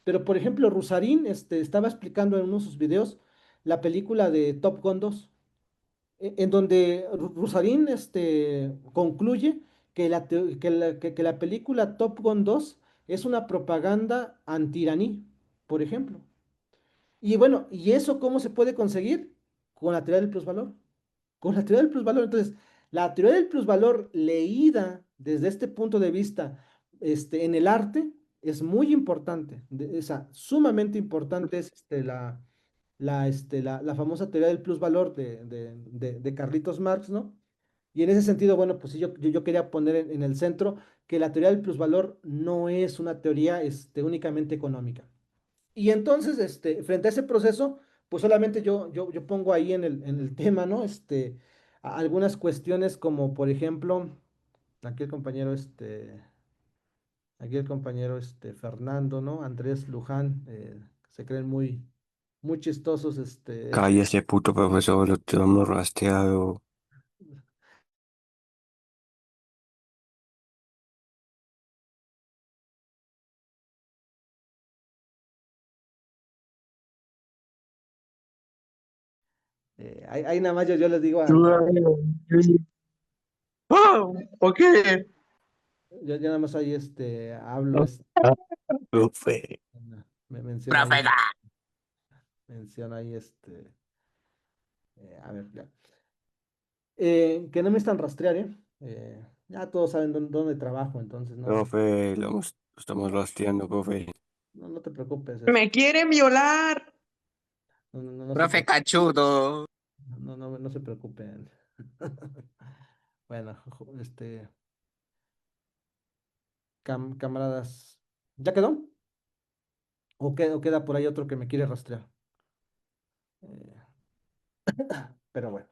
pero por ejemplo, Rusarín estaba explicando en uno de sus videos la película de Top Gun 2 en donde Rusarín concluye que la película Top Gun 2 es una propaganda anti-iraní, por ejemplo. Y bueno, ¿y eso cómo se puede conseguir? Con la teoría del plusvalor. Con la teoría del plusvalor. Entonces, la teoría del plusvalor leída desde este punto de vista en el arte es muy importante. Sumamente importante es la famosa teoría del plusvalor de Carlitos Marx, ¿no? Y en ese sentido, bueno, pues sí, yo quería poner en el centro que la teoría del plusvalor no es una teoría únicamente económica. Y entonces, frente a ese proceso, pues solamente yo pongo ahí en el tema, ¿no? Algunas cuestiones como, por ejemplo, aquí el compañero, aquí el compañero, Fernando, ¿no? Andrés Luján, se creen muy chistosos, Cállese, puto profesor, lo tenemos rastreado. ahí nada más yo les digo Oh, ok. yo nada más ahí, hablo, Profe. me menciona ahí, Profeta. menciona ahí, a ver, ya. Que no me están rastrear, ¿eh? Ya todos saben dónde trabajo, entonces Profe, lo estamos rastreando, profe. no te preocupes, Me quieren violar. no se Profe preocupen, cachudo. no se preocupen. Bueno, camaradas, ¿ya quedó? O queda por ahí otro que me quiere rastrear? Eh, pero bueno.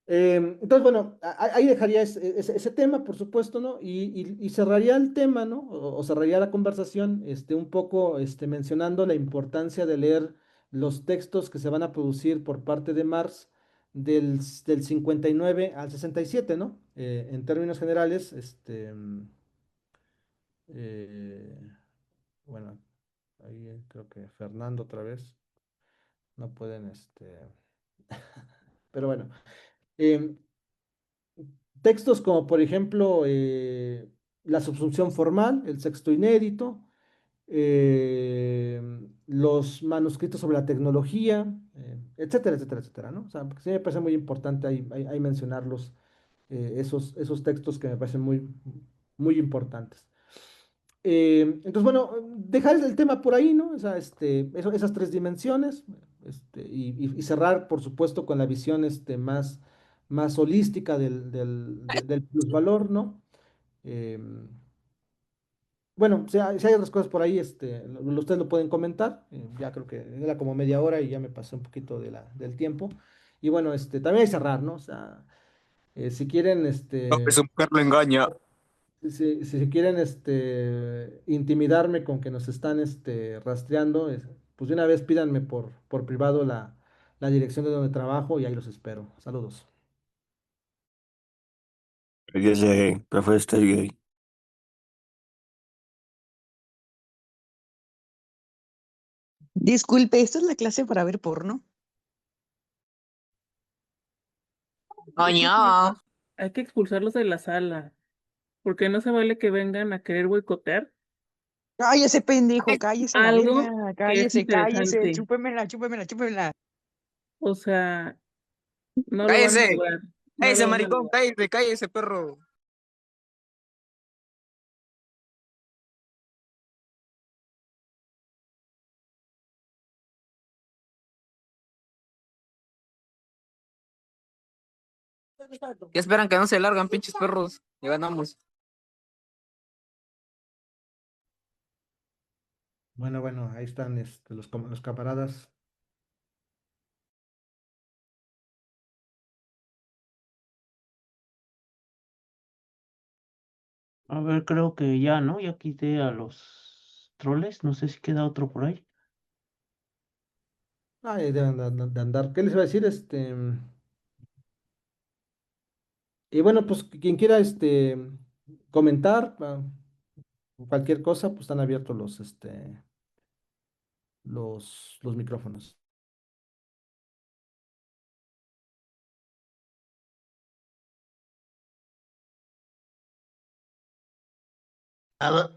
Entonces, bueno, ahí dejaría ese tema, por supuesto, ¿no? Y cerraría el tema, ¿no? O cerraría la conversación, un poco, mencionando la importancia de leer los textos que se van a producir por parte de Marx del 59 al 67, ¿no? En términos generales, eh, bueno, ahí creo que Fernando otra vez, no pueden, pero bueno. em, Textos como, por ejemplo, la subsunción formal, el sexto inédito, eh, los manuscritos sobre la tecnología, etcétera, etcétera, etcétera, ¿no? O sea, porque sí me parece muy importante ahí mencionarlos, esos textos que me parecen muy importantes. Entonces, bueno, dejar el tema por ahí, ¿no? O sea, esas tres dimensiones, y cerrar, por supuesto, con la visión, más holística del plusvalor, ¿no? Em, bueno, si hay otras cosas por ahí, ustedes lo pueden comentar. Ya creo que era como media hora y ya me pasé un poquito del tiempo. Y bueno, también hay que cerrar, ¿no? O sea, si quieren, Profe, su mujer lo engaña. si quieren, intimidarme con que nos están, rastreando, pues de una vez pídanme por privado la dirección de donde trabajo y ahí los espero. Saludos. Fíjese, profe, estoy gay. Disculpe, ¿esto es la clase para ver porno? Yo Coño. creo que hay que expulsarlos de la sala, porque no se vale que vengan a querer boicotear Cállese, pendejo, cállese la verga, algo que es cállese, cállese, interesante. chúpemela, chúpemela, chúpemela. O sea, no lo van a Cállese. lograr, no Cállese, lo van a maricón. lograr. Cállese, cállese, perro. ¿Qué esperan que no se largan, pinches perros? Ya ganamos. Bueno, ahí están, los camaradas. A ver, creo que ya, ¿no? Ya quité a los troles. No sé si queda otro por ahí. Ahí deben de andar. ¿Qué les iba a decir? Y bueno, pues quien quiera, comentar, cualquier cosa, pues están abiertos los micrófonos.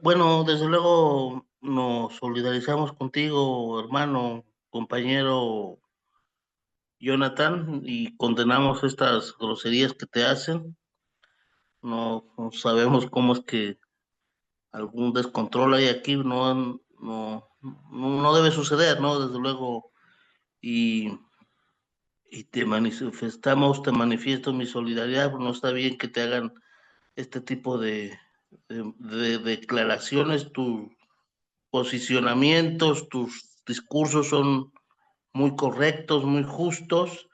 Bueno, desde luego nos solidarizamos contigo, hermano, compañero Jonathan, y condenamos estas groserías que te hacen. No sabemos cómo es que algún descontrol hay aquí, no debe suceder, ¿no? Desde luego, y, y te manifiesto mi solidaridad, no está bien que te hagan este tipo de declaraciones. posicionamientos, tus discursos son muy correctos, muy justos,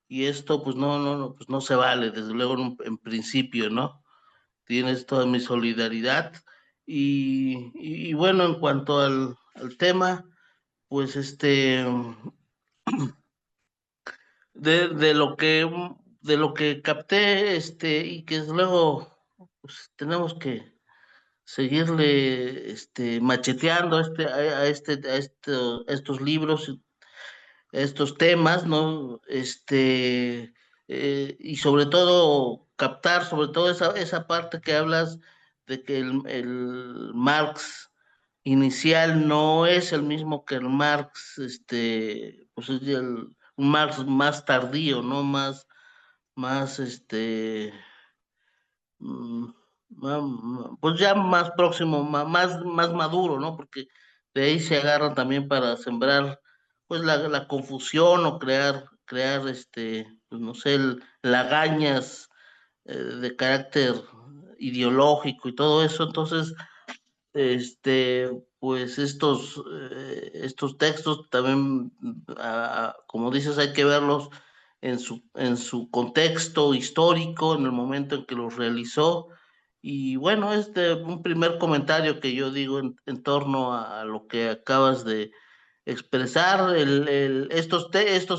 y esto pues pues no se vale, desde luego en principio, ¿no? Tienes toda mi solidaridad. Y bueno, en cuanto al tema, pues de lo que capté, y que desde luego pues, tenemos que seguirle macheteando a estos libros, estos temas, ¿no? Y sobre todo captar, sobre todo esa parte que hablas de que el Marx inicial no es el mismo que el Marx, pues es un Marx más tardío, ¿no? Más, mm, pues ya más próximo, más maduro, ¿no? Porque de ahí se agarran también para sembrar, pues la confusión o crear, pues no sé, lagañas de carácter ideológico y todo eso. Entonces, pues estos textos también, como dices, hay que verlos en su contexto histórico, en el momento en que los realizó. Y bueno, un primer comentario que yo digo en torno a lo que acabas de expresar, estos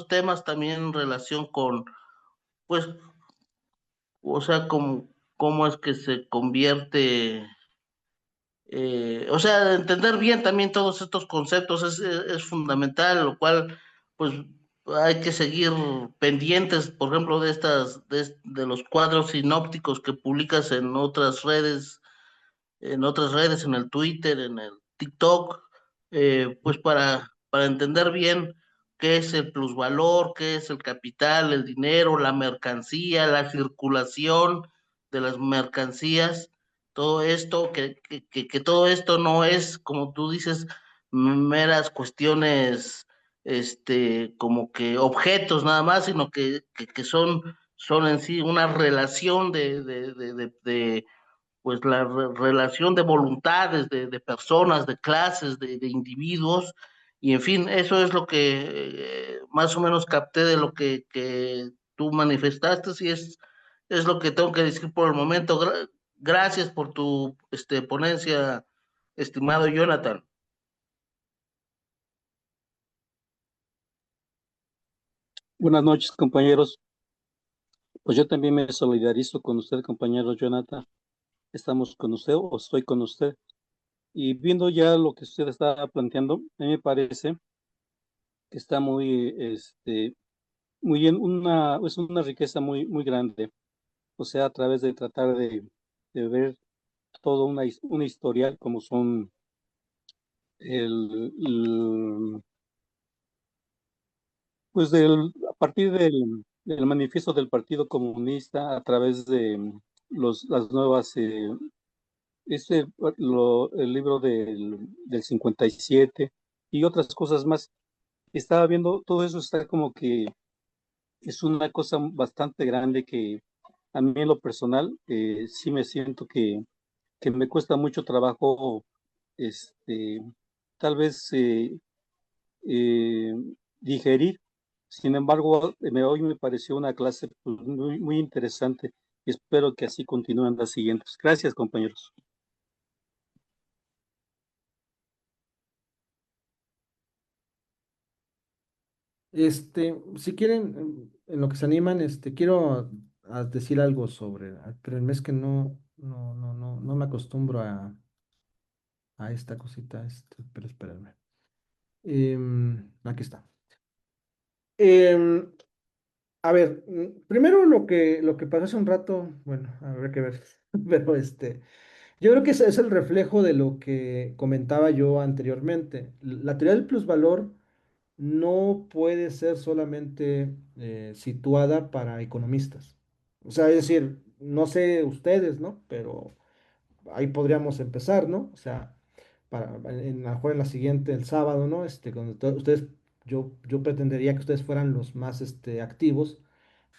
temas también en relación con, pues, o sea, cómo es que se convierte, o sea, entender bien también todos estos conceptos es fundamental, lo cual, pues, hay que seguir pendientes, por ejemplo, de los cuadros sinópticos que publicas en otras redes, en el Twitter, en el TikTok, pues para entender bien qué es el plusvalor, qué es el capital, el dinero, la mercancía, la circulación de las mercancías, todo esto, que todo esto no es, como tú dices, meras cuestiones, como que objetos nada más, sino que son en sí una relación de pues relación de voluntades, de personas, de clases, de individuos, y en fin, eso es lo que más o menos capté de lo que tú manifestaste, y es lo que tengo que decir por el momento. Gracias por tu ponencia, estimado Jonathan. Buenas noches, compañeros. Pues yo también me solidarizo con usted, compañero Jonathan. Estamos con usted o estoy con usted. Y viendo ya lo que usted está planteando, a mí me parece que está muy bien, es una riqueza muy, muy grande. O sea, a través de tratar de ver todo una historial como son el pues a partir del manifiesto del Partido Comunista, a través de las nuevas, este, el libro del 57 y otras cosas más. Estaba viendo, todo eso está como que es una cosa bastante grande que a mí en lo personal sí me siento que me cuesta mucho trabajo, este, tal vez eh, digerir. Sin embargo, hoy me pareció una clase pues, muy, muy interesante y espero que así continúen las siguientes. Gracias, compañeros. Si quieren, en lo que se animan, quiero a decir algo sobre, pero el mes que no me acostumbro a esta cosita, pero espérenme. Aquí está. Em, a ver, primero lo que pasó hace un rato, bueno, habrá que ver, pero yo creo que ese es el reflejo de lo que comentaba yo anteriormente. La teoría del plusvalor no puede ser solamente situada para economistas. O sea, es decir, no sé ustedes, ¿no? Pero ahí podríamos empezar, ¿no? O sea, a lo mejor en la siguiente, el sábado, ¿no? Cuando ustedes, yo pretendería que ustedes fueran los más activos,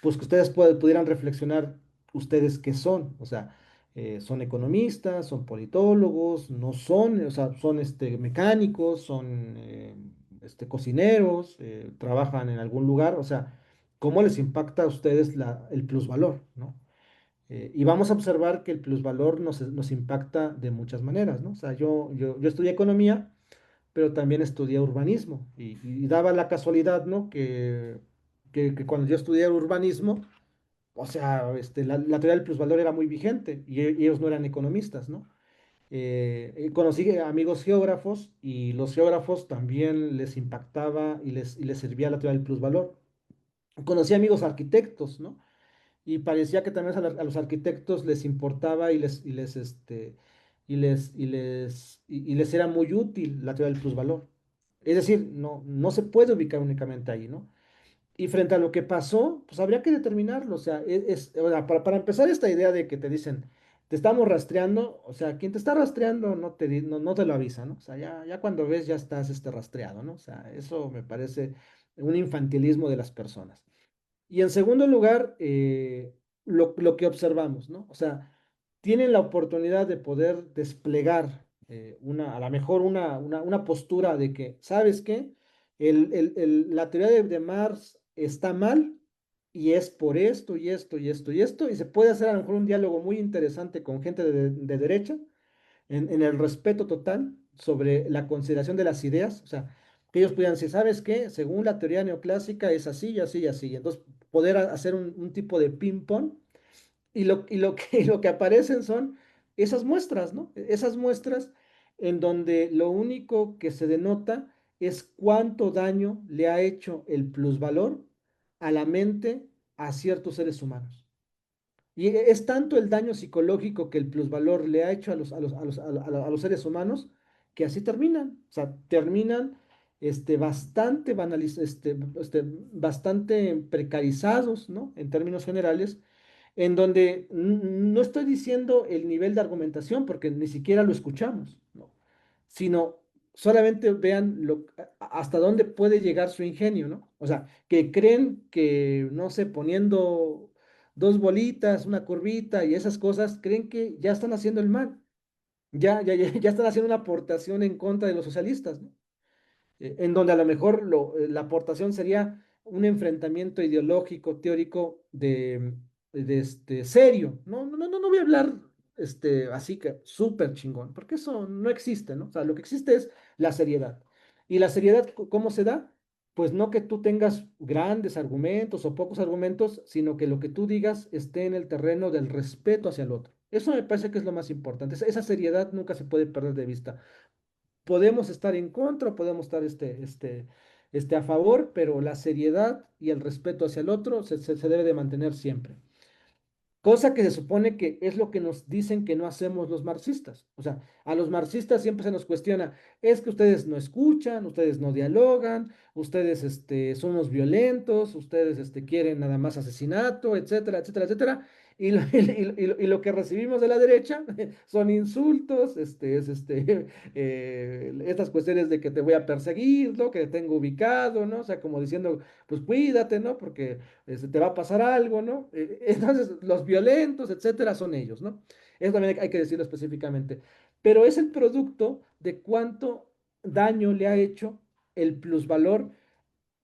pues que ustedes pudieran reflexionar ustedes qué son. O sea, Son economistas, son politólogos, no son, o sea, son mecánicos, son cocineros, trabajan en algún lugar, o sea, ¿cómo les impacta a ustedes el plusvalor, ¿no? Y vamos a observar que el plusvalor nos impacta de muchas maneras, ¿no? O sea, yo estudié economía, pero también estudié urbanismo y daba la casualidad, ¿no? Que cuando yo estudié urbanismo, o sea, la teoría del plusvalor era muy vigente y ellos no eran economistas, ¿no? Conocí amigos geógrafos y los geógrafos también les impactaba y les servía la teoría del plusvalor. Conocí amigos arquitectos, ¿no? Y parecía que también a los arquitectos les importaba y les era muy útil la teoría del plusvalor. Es decir, no se puede ubicar únicamente ahí, ¿no? Y frente a lo que pasó, pues habría que determinarlo. O sea, o sea, para empezar esta idea de que te dicen, te estamos rastreando, o sea, quien te está rastreando no te lo avisa, ¿no? O sea, ya cuando ves ya estás rastreado, ¿no? O sea, eso me parece un infantilismo de las personas. Y en segundo lugar, lo que observamos, ¿no? O sea, tienen la oportunidad de poder desplegar a lo mejor una postura de que, ¿sabes qué? La teoría de Marx está mal y es por esto y esto y esto y esto, y se puede hacer a lo mejor un diálogo muy interesante con gente de derecha en el respeto total sobre la consideración de las ideas, o sea, que ellos pudieran decir, ¿sabes qué? Según la teoría neoclásica es así y así y así. Entonces, poder hacer un tipo de ping-pong y lo que aparecen son esas muestras, ¿no? Esas muestras en donde lo único que se denota es cuánto daño le ha hecho el plusvalor a la mente a ciertos seres humanos. Y es tanto el daño psicológico que el plusvalor le ha hecho a los seres humanos que así terminan. O sea, terminan bastante precarizados, ¿no? En términos generales, en donde no estoy diciendo el nivel de argumentación, porque ni siquiera lo escuchamos, ¿no? Sino solamente vean hasta dónde puede llegar su ingenio, ¿no? O sea, que creen que, no sé, poniendo dos bolitas, una curvita y esas cosas, creen que ya están haciendo el mal, ya están haciendo una aportación en contra de los socialistas, ¿no? En donde a lo mejor la aportación sería un enfrentamiento ideológico, teórico serio. No voy a hablar así que súper chingón, porque eso no existe, ¿no? O sea, lo que existe es la seriedad. ¿Y la seriedad cómo se da? Pues no que tú tengas grandes argumentos o pocos argumentos, sino que lo que tú digas esté en el terreno del respeto hacia el otro. Eso me parece que es lo más importante. Esa seriedad nunca se puede perder de vista. Podemos estar en contra, podemos estar a favor, pero la seriedad y el respeto hacia el otro se debe de mantener siempre. Cosa que se supone que es lo que nos dicen que no hacemos los marxistas. O sea, a los marxistas siempre se nos cuestiona, es que ustedes no escuchan, ustedes no dialogan, ustedes son unos violentos, ustedes quieren nada más asesinato, etcétera, etcétera, etcétera. Y lo que recibimos de la derecha son insultos, estas cuestiones de que te voy a perseguir, ¿no? Que te tengo ubicado, ¿no? O sea, como diciendo, pues cuídate, ¿no? Porque te va a pasar algo, ¿no? Entonces, los violentos, etcétera, son ellos, ¿no? Eso también hay que decirlo específicamente. Pero es el producto de cuánto daño le ha hecho el plusvalor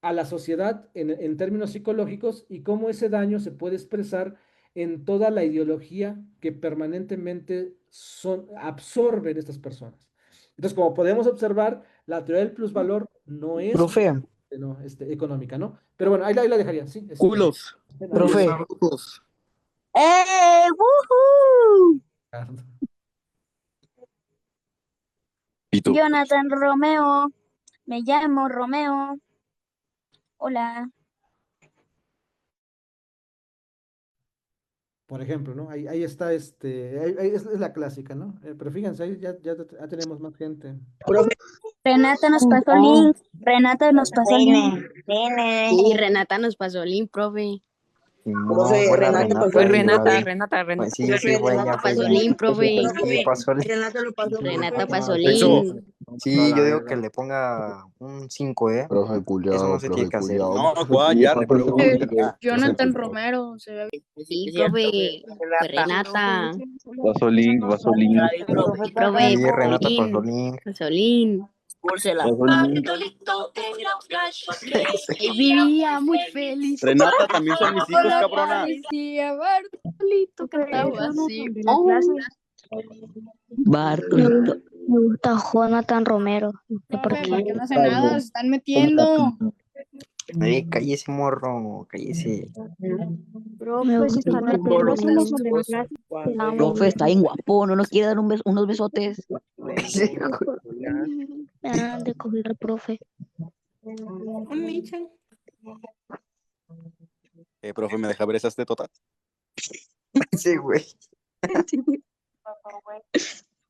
a la sociedad en términos psicológicos y cómo ese daño se puede expresar en toda la ideología que permanentemente absorben estas personas. Entonces, como podemos observar, la teoría del plusvalor no es Profe, no, económica, ¿no? Pero bueno, ahí la dejaría, sí. Culos. profe. Culos. ¡Woohoo! Ricardo. ¿Y tú? Jonathan Romeo. Me llamo Romeo. Hola. Por ejemplo, ¿no? Ahí está, ahí es la clásica, ¿no? Pero fíjense, ahí ya tenemos más gente. Renata nos pasó el link. Renata nos pasó el link. Sí, Renata nos pasó el link, profe. Profe, fue Renata, Fue Renata. Renata. Pues sí, Profe, sí, fue Renata ella, pasó fue el ella. link, Profe, Profe, ¿qué pasó? Renata lo pasó. Renata pasó No, el Eso. link. Sí, yo digo que le ponga un 5, ¿eh? Profe Eso no culiao, se tiene profe que hacer. culiao. No, Juan, ya, reprobó. Jonathan Romero, se ve sí, profe, Renata, Vasolín, Vasolín. profe, Sí, Renata Paulín, Pasolín. Solín. Vasolín. Y vivía muy feliz. Renata, también son mis hijos, Con la cabrona. policía, Bartolito cantaba así. Bartolito. Me gusta Jonathan Romero. No sé por Profe, qué. ¿por qué no hace nada? Se están metiendo. Cállese, morro, cállese. Me gusta Jonathan Romero. Te amo. Profe, está bien guapo, no nos quiere dar unos besotes. Me dan de coger al profe. Un Michan. Profe, ¿me deja ver esas tetotas? Sí, güey.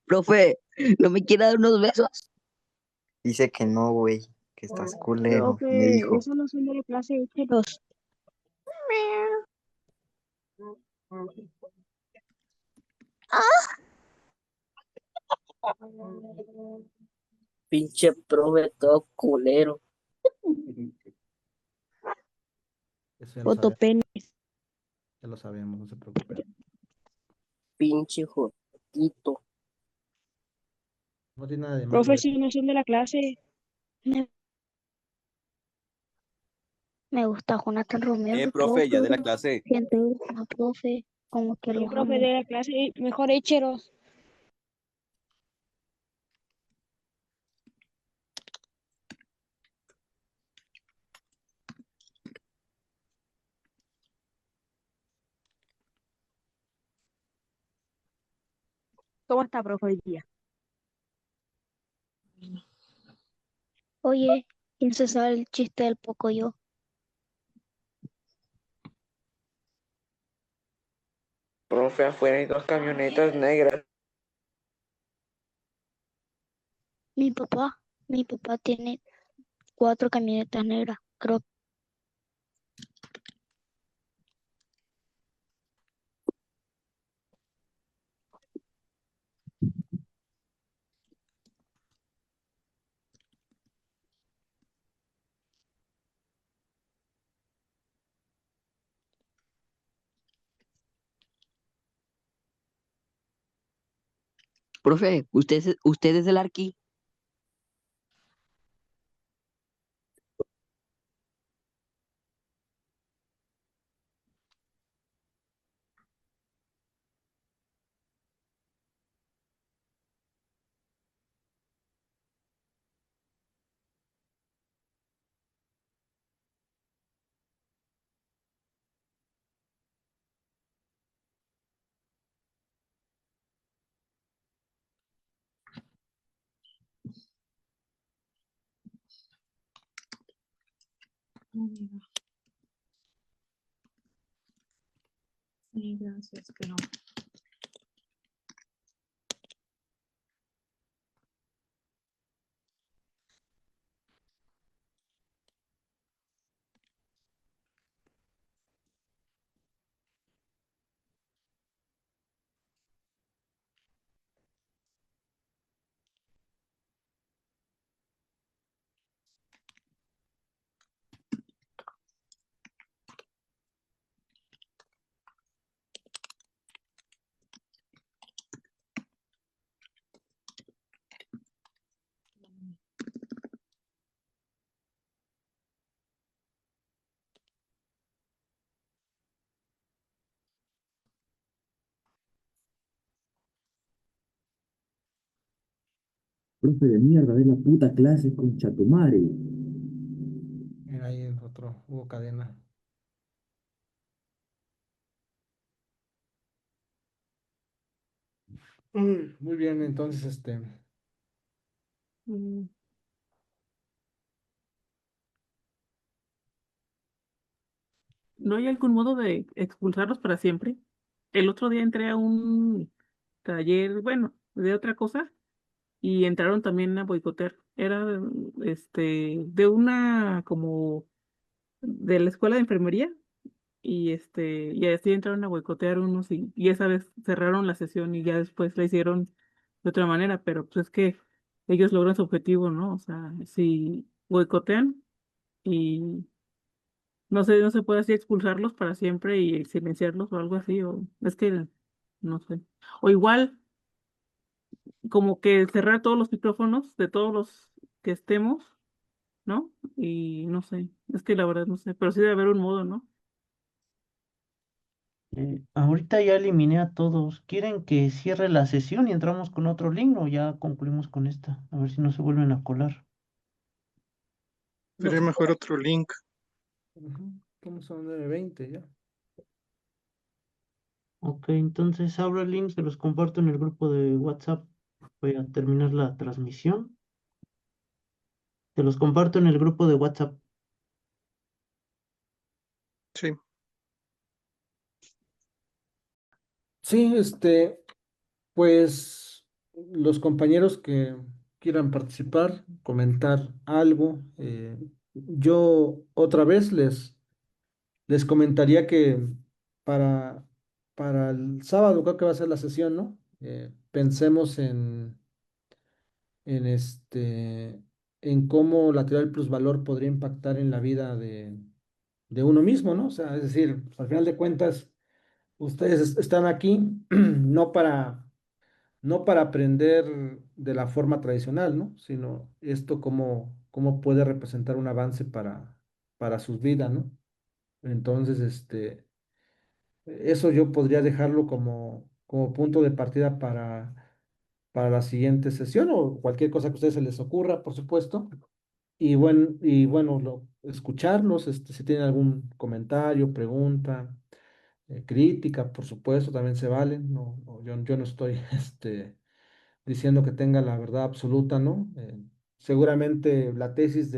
Profe, ¿no me quiere dar unos besos? Dice que no, güey, que estás culero, me dijo. Eso no son de la clase de heteros. Pinche profe, todo culero. Eso ya lo sabemos, Fotopenes. ya lo sabemos, no se preocupen. Pinche jotito. No tiene nada de malo. Profe, si no son de la clase. Me gusta Jonathan Romero. Profe, ya de la clase. Siente una profe, como que lo profe amo. de la clase, mejor écheros. ¿Cómo está, profe, hoy día? Oye, ¿quién se sabe el chiste del Pocoyo? Profe, afuera hay 2 camionetas negras. Mi papá tiene 4 camionetas negras, creo. Profe, ¿usted es del Arqui? Sí, gracias, pero Profe de mierda, de la puta clase con Chatumare. Mira, ahí el otro, Hugo Cadena. Muy bien, entonces, mm, ¿no hay algún modo de expulsarlos para siempre? El otro día entré a un taller, bueno, de otra cosa, y entraron también a boicotear. Era de una como de la escuela de enfermería, y así entraron a boicotear unos, y esa vez cerraron la sesión y ya después la hicieron de otra manera, pero pues es que ellos logran su objetivo, ¿no? O sea, si boicotean y no se puede así expulsarlos para siempre y silenciarlos o algo así, o es que no sé. O igual, como que cerrar todos los micrófonos de todos los que estemos, ¿no? Y no sé, es que la verdad no sé, pero sí debe haber un modo, ¿no? Ahorita ya eliminé a todos. ¿Quieren que cierre la sesión y entramos con otro link o ya concluimos con esta? A ver si no se vuelven a colar. No, Sería mejor otro link. ¿cómo son 9:20 ya? Ok, entonces abro el link, se los comparto en el grupo de WhatsApp. Voy a terminar la transmisión. Se los comparto en el grupo de WhatsApp. Sí. Sí, pues los compañeros que quieran participar, comentar algo, yo otra vez les comentaría que para, para el sábado creo que va a ser la sesión, ¿no? Pensemos en en cómo la teoría del plusvalor podría impactar en la vida de uno mismo, ¿no? O sea, es decir, al final de cuentas, ustedes están aquí no no para aprender de la forma tradicional, ¿no? Sino esto cómo puede representar un avance para sus vidas, ¿no? Entonces, eso yo podría dejarlo como punto de partida para la siguiente sesión o cualquier cosa que a ustedes se les ocurra, por supuesto. Y bueno, escucharlos, si tienen algún comentario, pregunta, crítica, por supuesto, también se valen. Yo no estoy, diciendo que tenga la verdad absoluta, ¿no? Seguramente la tesis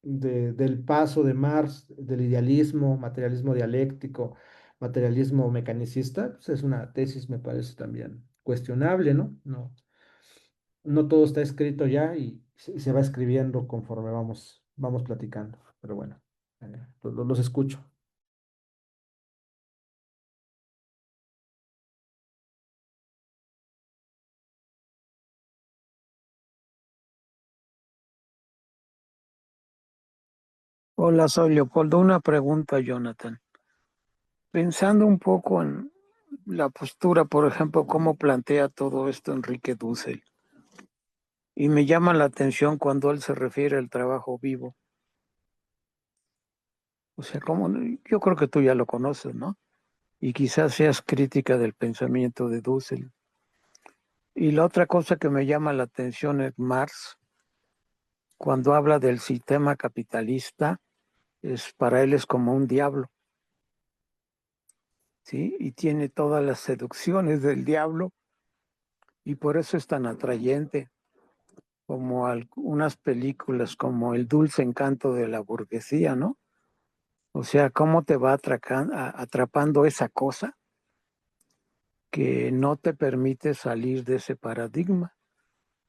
del paso de Marx, del idealismo, materialismo dialéctico, materialismo mecanicista, pues es una tesis, me parece también cuestionable, ¿no? No todo está escrito ya y se va escribiendo conforme vamos platicando. Pero bueno, los escucho. Hola, soy Leopoldo. Una pregunta, Jonathan. Pensando un poco en la postura, por ejemplo, cómo plantea todo esto Enrique Dussel. Y me llama la atención cuando él se refiere al trabajo vivo. O sea, yo creo que tú ya lo conoces, ¿no? Y quizás seas crítica del pensamiento de Dussel. Y la otra cosa que me llama la atención es Marx, cuando habla del sistema capitalista, para él es como un diablo. ¿Sí? Y tiene todas las seducciones del diablo y por eso es tan atrayente como algunas películas como El dulce encanto de la burguesía, ¿no? O sea, cómo te va atrapando esa cosa que no te permite salir de ese paradigma.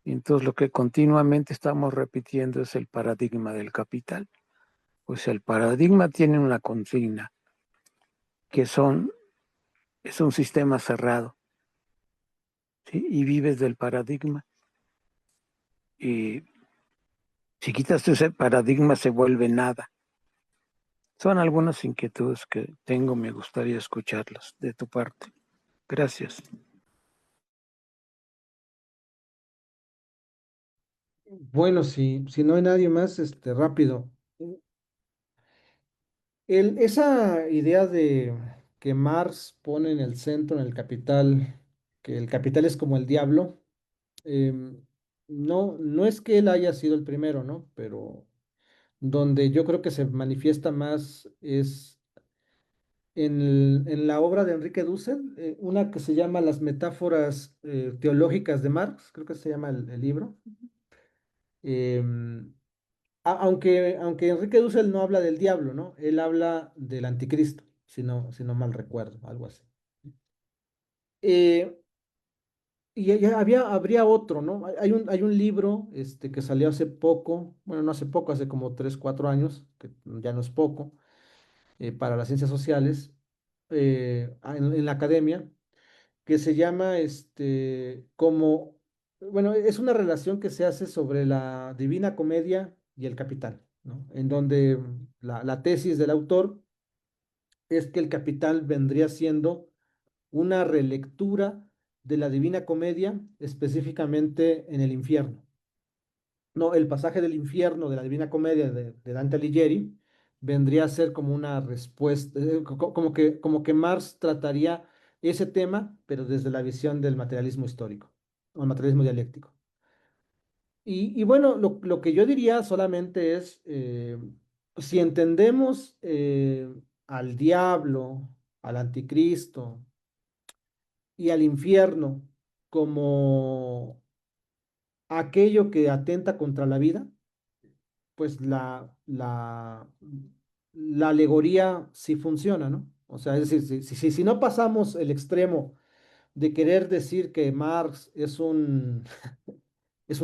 Y entonces lo que continuamente estamos repitiendo es el paradigma del capital. O sea, el paradigma tiene una consigna, que es un sistema cerrado, ¿sí? Y vives del paradigma. Y si quitas ese paradigma se vuelve nada. Son algunas inquietudes que tengo, me gustaría escucharlas de tu parte. Gracias. Bueno, si no hay nadie más, rápido. Esa idea de que Marx pone en el centro, en el capital, que el capital es como el diablo, em, no es que él haya sido el primero, ¿no? Pero donde yo creo que se manifiesta más es en la obra de Enrique Dussel, una que se llama Las metáforas teológicas de Marx, creo que se llama el libro. Em, aunque Enrique Dussel no habla del diablo, ¿no? Él habla del anticristo, si no mal recuerdo, algo así. Eh, y ya habría otro, ¿no? Hay un libro que salió hace poco, bueno, no hace poco, hace como 3, 4 años, que ya no es poco, para las ciencias sociales, en la academia, que se llama como bueno, es una relación que se hace sobre la Divina Comedia y el Capital, ¿no? En donde la tesis del autor es que el Capital vendría siendo una relectura de la Divina Comedia, específicamente en el infierno. No, el pasaje del infierno de la Divina Comedia de Dante Alighieri vendría a ser como una respuesta, como que Marx trataría ese tema, pero desde la visión del materialismo histórico, o el materialismo dialéctico. Y bueno, lo que yo diría solamente es, si entendemos al diablo, al anticristo y al infierno como aquello que atenta contra la vida, pues la alegoría sí funciona, ¿no? O sea, es decir, si no pasamos el extremo de querer decir que Marx es un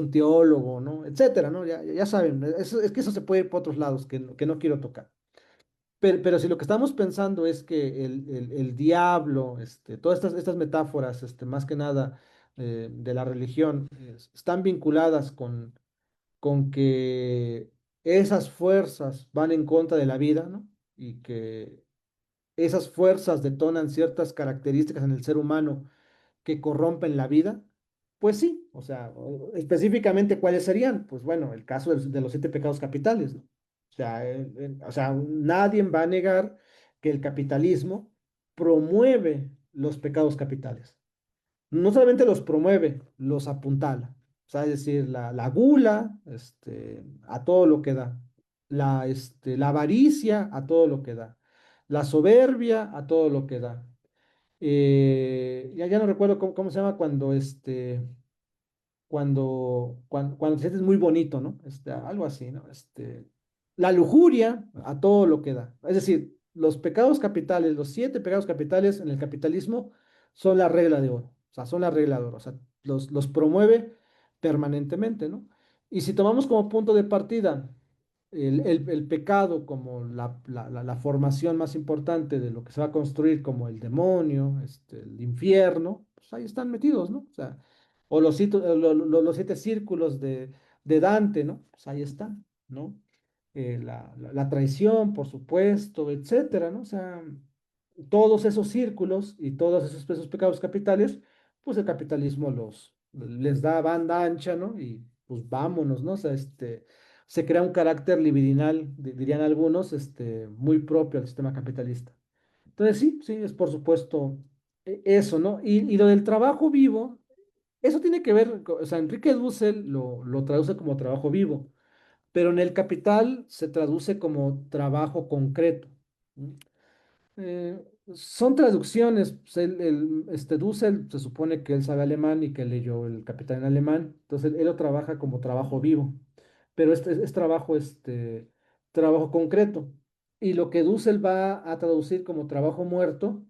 teólogo, ¿no? Etcétera, ¿no? Ya saben, es que eso se puede ir por otros lados que no quiero tocar. Pero si lo que estamos pensando es que el diablo, todas estas metáforas, más que nada de la religión, están vinculadas con que esas fuerzas van en contra de la vida, ¿no? Y que esas fuerzas detonan ciertas características en el ser humano que corrompen la vida, pues sí, o sea, específicamente cuáles serían, pues bueno, el caso de los siete pecados capitales, ¿no? O sea, nadie va a negar que el capitalismo promueve los pecados capitales. No solamente los promueve, los apuntala. O sea, es decir, la gula, a todo lo que da. La avaricia, a todo lo que da. La soberbia, a todo lo que da. Ya no recuerdo cómo se llama cuando te sientes muy bonito, ¿no? Algo así, ¿no? La lujuria a todo lo que da. Es decir, los pecados capitales, los siete pecados capitales en el capitalismo son la regla de oro. O sea, son la regla de oro. O sea, los promueve permanentemente, ¿no? Y si tomamos como punto de partida el pecado como la formación más importante de lo que se va a construir como el demonio, el infierno, pues ahí están metidos, ¿no? O sea, o los siete círculos de Dante, ¿no? Pues ahí están, ¿no? La traición, por supuesto, etcétera, ¿no? O sea, todos esos círculos y todos esos pecados capitales, pues el capitalismo les da banda ancha, ¿no? Y pues vámonos, ¿no? O sea, se crea un carácter libidinal, dirían algunos, muy propio al sistema capitalista. Entonces, sí, sí, es por supuesto eso, ¿no? Y lo del trabajo vivo, eso tiene que ver, o sea, Enrique Dussel lo traduce como trabajo vivo, pero en el Capital se traduce como trabajo concreto. ¿Mm? Eh, Son traducciones. Pues, Dussel se supone que él sabe alemán y que leyó el Capital en alemán, entonces él lo trabaja como trabajo vivo, pero este es trabajo, trabajo concreto. Y lo que Dussel va a traducir como trabajo muerto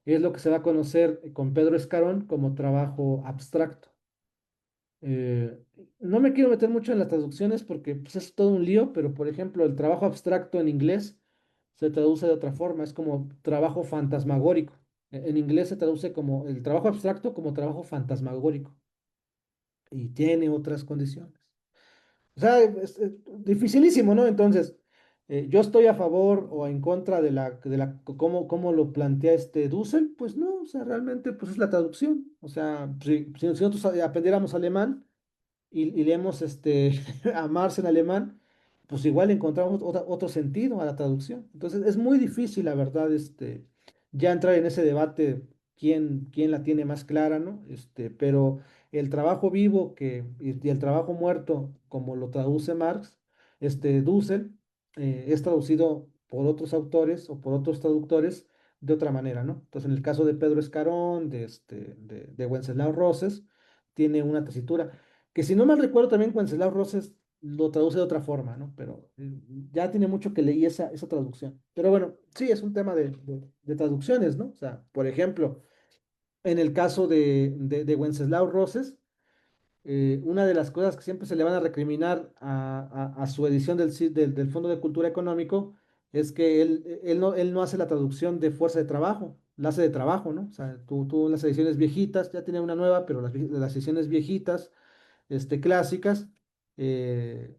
es lo que se va a conocer con Pedro Escarón como trabajo abstracto. Eh, no me quiero meter mucho en las traducciones porque pues, es todo un lío, pero por ejemplo, el trabajo abstracto en inglés se traduce de otra forma, es como trabajo fantasmagórico. En inglés se traduce como el trabajo abstracto como trabajo fantasmagórico y tiene otras condiciones. O sea, es dificilísimo, ¿no? Entonces, yo estoy a favor o en contra cómo lo plantea Dussel, pues no, o sea, realmente pues es la traducción. O sea, si nosotros aprendiéramos alemán, y leemos a Marx en alemán, pues igual encontramos otro sentido a la traducción. Entonces es muy difícil, la verdad, ya entrar en ese debate quién la tiene más clara, ¿no? Pero el trabajo vivo y el trabajo muerto, como lo traduce Marx, Dussel, es traducido por otros autores o por otros traductores de otra manera, ¿no? Entonces, en el caso de Pedro Escarón, de Wenceslao Roses, tiene una tesitura que si no mal recuerdo también Wenceslao Roses lo traduce de otra forma, ¿no? Pero ya tiene mucho que leí esa traducción. Pero bueno, sí, es un tema de traducciones, ¿no? O sea, por ejemplo, en el caso de Wenceslao Roses, una de las cosas que siempre se le van a recriminar a su edición del Fondo de Cultura Económico es que él no hace la traducción de fuerza de trabajo, la hace de trabajo, ¿no? O sea, tú las ediciones viejitas, ya tiene una nueva, pero las ediciones viejitas clásicas,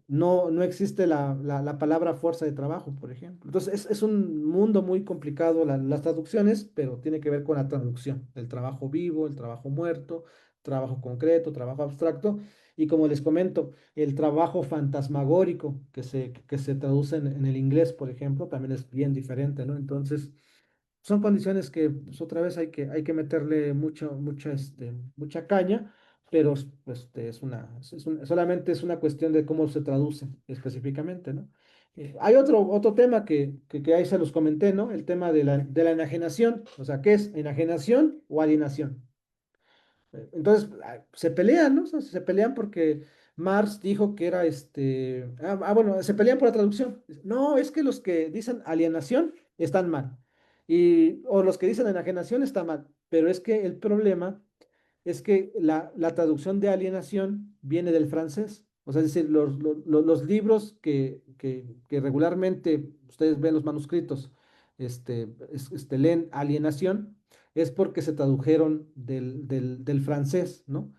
no existe la palabra fuerza de trabajo, por ejemplo. Entonces, es un mundo muy complicado las traducciones, pero tiene que ver con la traducción, el trabajo vivo, el trabajo muerto, trabajo concreto, trabajo abstracto, y como les comento, el trabajo fantasmagórico que se traduce en el inglés, por ejemplo, también es bien diferente, ¿no? Entonces, son condiciones que pues, otra vez hay que meterle mucha caña, pero solamente es una cuestión de cómo se traduce específicamente, ¿no? Hay otro tema que ahí se los comenté, ¿no? El tema de la enajenación, o sea, ¿qué es enajenación o alienación? Entonces, se pelean, ¿no? O sea, se pelean porque Marx dijo que era bueno, se pelean por la traducción. No, es que los que dicen alienación están mal. O los que dicen enajenación están mal. Pero es que el problema es que la traducción de alienación viene del francés. O sea, es decir, los libros que regularmente ustedes ven los manuscritos, leen alienación es porque se tradujeron del francés, ¿no?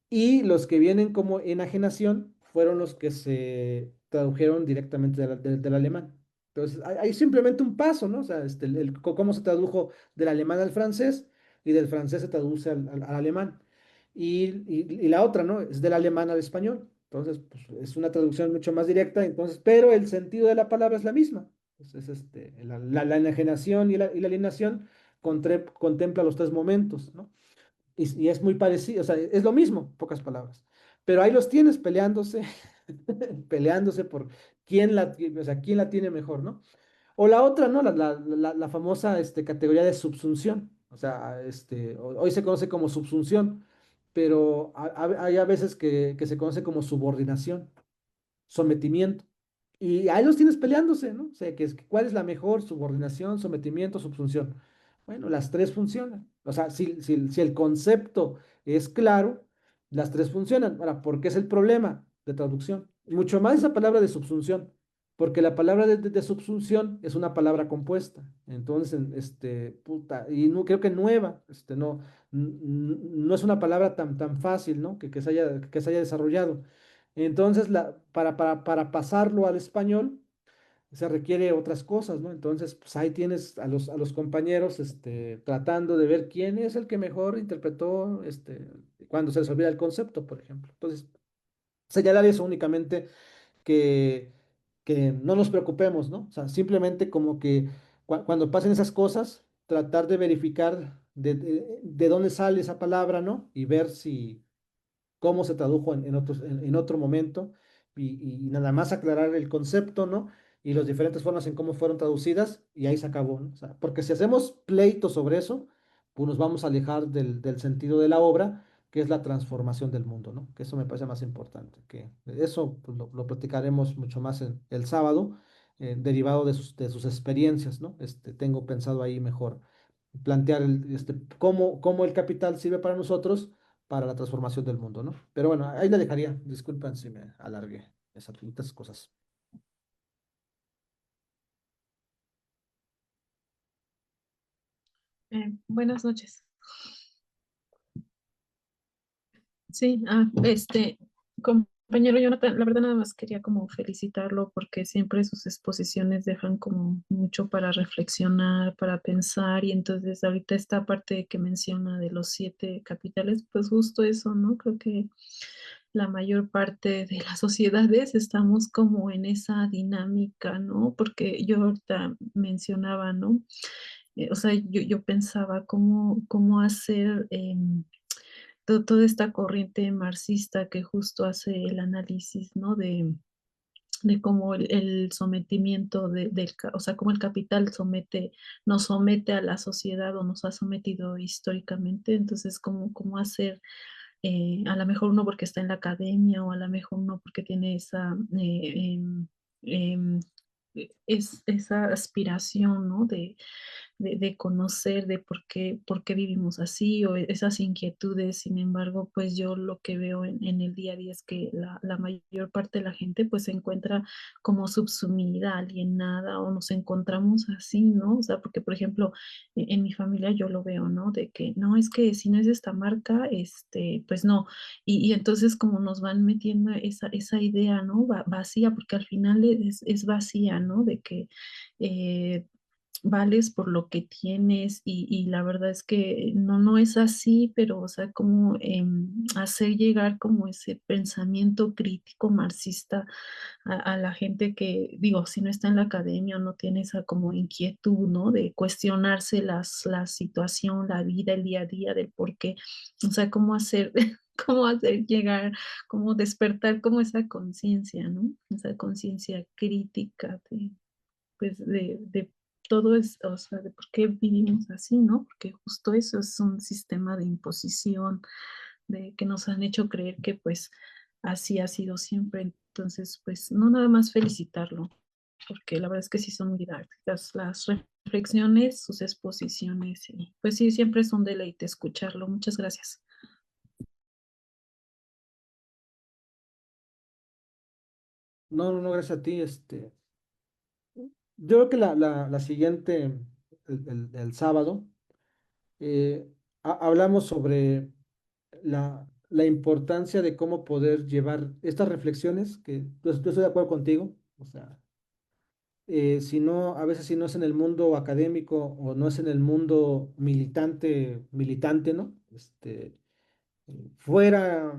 Y los que vienen como enajenación fueron los que se tradujeron directamente del alemán. Entonces, hay simplemente un paso, ¿no? O sea, cómo se tradujo del alemán al francés y del francés se traduce al alemán. Y la otra, ¿no? Es del alemán al español. Entonces, pues, es una traducción mucho más directa, entonces, pero el sentido de la palabra es la misma. Entonces, la enajenación y la alienación contempla los tres momentos, ¿no? Y es muy parecido, o sea, es lo mismo, en pocas palabras. Pero ahí los tienes peleándose, peleándose por o sea, quién la tiene mejor, ¿no? O la otra, ¿no? La famosa categoría de subsunción. O sea, hoy se conoce como subsunción, pero hay a veces que se conoce como subordinación, sometimiento. Y ahí los tienes peleándose, ¿no? O sea, ¿cuál es la mejor? Subordinación, sometimiento, subsunción. Bueno, las tres funcionan. O sea, si el concepto es claro, las tres funcionan. Ahora, ¿por qué es el problema de traducción? Mucho más esa palabra de subsunción, porque la palabra de subsunción es una palabra compuesta. Entonces, puta, y no, creo que nueva, no es una palabra tan fácil, ¿no? Que se haya desarrollado. Entonces, para pasarlo al español se requiere otras cosas, ¿no? Entonces, pues ahí tienes a los compañeros tratando de ver quién es el que mejor interpretó cuando se les olvida el concepto, por ejemplo. Entonces, señalar eso únicamente que, que no nos preocupemos, ¿no? O sea, simplemente como que cuando pasen esas cosas, tratar de verificar de dónde sale esa palabra, ¿no? Y ver si cómo se tradujo en otro momento y nada más aclarar el concepto, ¿no? Y las diferentes formas en cómo fueron traducidas y ahí se acabó, ¿no? O sea, porque si hacemos pleito sobre eso, pues nos vamos a alejar del sentido de la obra, que es la transformación del mundo, ¿no? Que eso me parece más importante, que eso pues, lo platicaremos mucho más el sábado, derivado de sus experiencias, ¿no? Tengo pensado ahí mejor plantear cómo el capital sirve para nosotros para la transformación del mundo, ¿no? Pero bueno, ahí la dejaría. Disculpen si me alargué esas cosas. Buenas noches. Sí, compañero Jonathan, la verdad nada más quería como felicitarlo porque siempre sus exposiciones dejan como mucho para reflexionar, para pensar y entonces ahorita esta parte que menciona de los 7 capitales, pues justo eso, ¿no? Creo que la mayor parte de las sociedades estamos como en esa dinámica, ¿no? Porque yo ahorita mencionaba, ¿no? O sea, yo pensaba cómo hacer toda esta corriente marxista que justo hace el análisis, ¿no? De cómo el sometimiento o sea, cómo el capital nos somete a la sociedad o nos ha sometido históricamente, entonces cómo hacer, a lo mejor uno porque está en la academia o a lo mejor uno porque tiene esa aspiración, ¿no? de conocer de por qué vivimos así o esas inquietudes. Sin embargo, pues yo lo que veo en el día a día es que la mayor parte de la gente pues se encuentra como subsumida, alienada o nos encontramos así, ¿no? O sea, porque por ejemplo, en mi familia yo lo veo, ¿no? De que no, es que si no es esta marca, pues no. Y entonces como nos van metiendo esa idea, ¿no? Vacía, porque al final es vacía, ¿no? De que vales por lo que tienes y la verdad es que no es así, pero o sea, como hacer llegar como ese pensamiento crítico marxista a la gente que, digo, si no está en la academia o no tiene esa como inquietud, ¿no? De cuestionarse la situación, la vida, el día a día, del por qué, o sea, cómo hacer, cómo hacer llegar, cómo despertar como esa conciencia, ¿no? Esa conciencia crítica de, pues, de todo es, o sea, de por qué vivimos así, ¿no? Porque justo eso es un sistema de imposición, de que nos han hecho creer que pues así ha sido siempre. Entonces, pues no nada más felicitarlo, porque la verdad es que sí son muy didácticas las reflexiones, sus exposiciones, y pues sí, siempre es un deleite escucharlo. Muchas gracias. No, gracias a ti. Yo creo que la siguiente, el sábado, eh, hablamos sobre la importancia de cómo poder llevar estas reflexiones, que yo estoy de acuerdo contigo, o sea, si no, a veces si no es en el mundo académico o no es en el mundo militante, ¿no? Fuera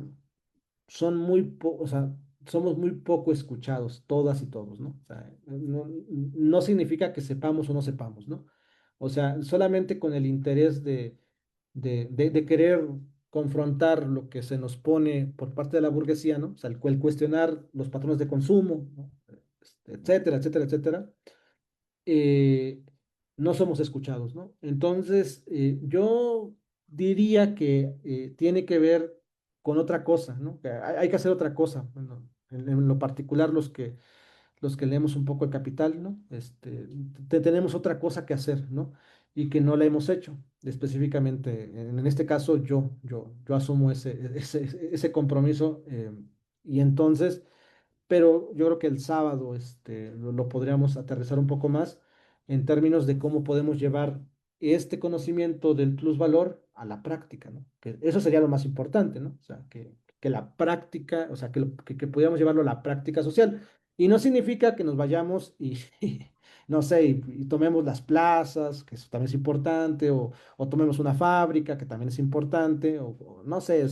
son o sea, somos muy poco escuchados, todas y todos, ¿no? O sea, no significa que sepamos o no sepamos, ¿no? O sea, solamente con el interés de querer confrontar lo que se nos pone por parte de la burguesía, ¿no? O sea, el cuestionar los patrones de consumo, ¿no? Etcétera, etcétera, etcétera, eh, no somos escuchados, ¿no? Entonces, yo diría que tiene que ver con otra cosa, ¿no? Que hay que hacer otra cosa. Bueno, en lo particular, los que leemos un poco el Capital, ¿no? Tenemos otra cosa que hacer, ¿no? Y que no la hemos hecho. Específicamente, en este caso, yo asumo ese compromiso, y entonces pero yo creo que el sábado lo podríamos aterrizar un poco más en términos de cómo podemos llevar este conocimiento del plusvalor a la práctica, ¿no? Que eso sería lo más importante, ¿no? O sea, que la práctica, o sea, que pudiéramos llevarlo a la práctica social. Y no significa que nos vayamos y, no sé, y tomemos las plazas, que eso también es importante, o tomemos una fábrica, que también es importante, o no sé,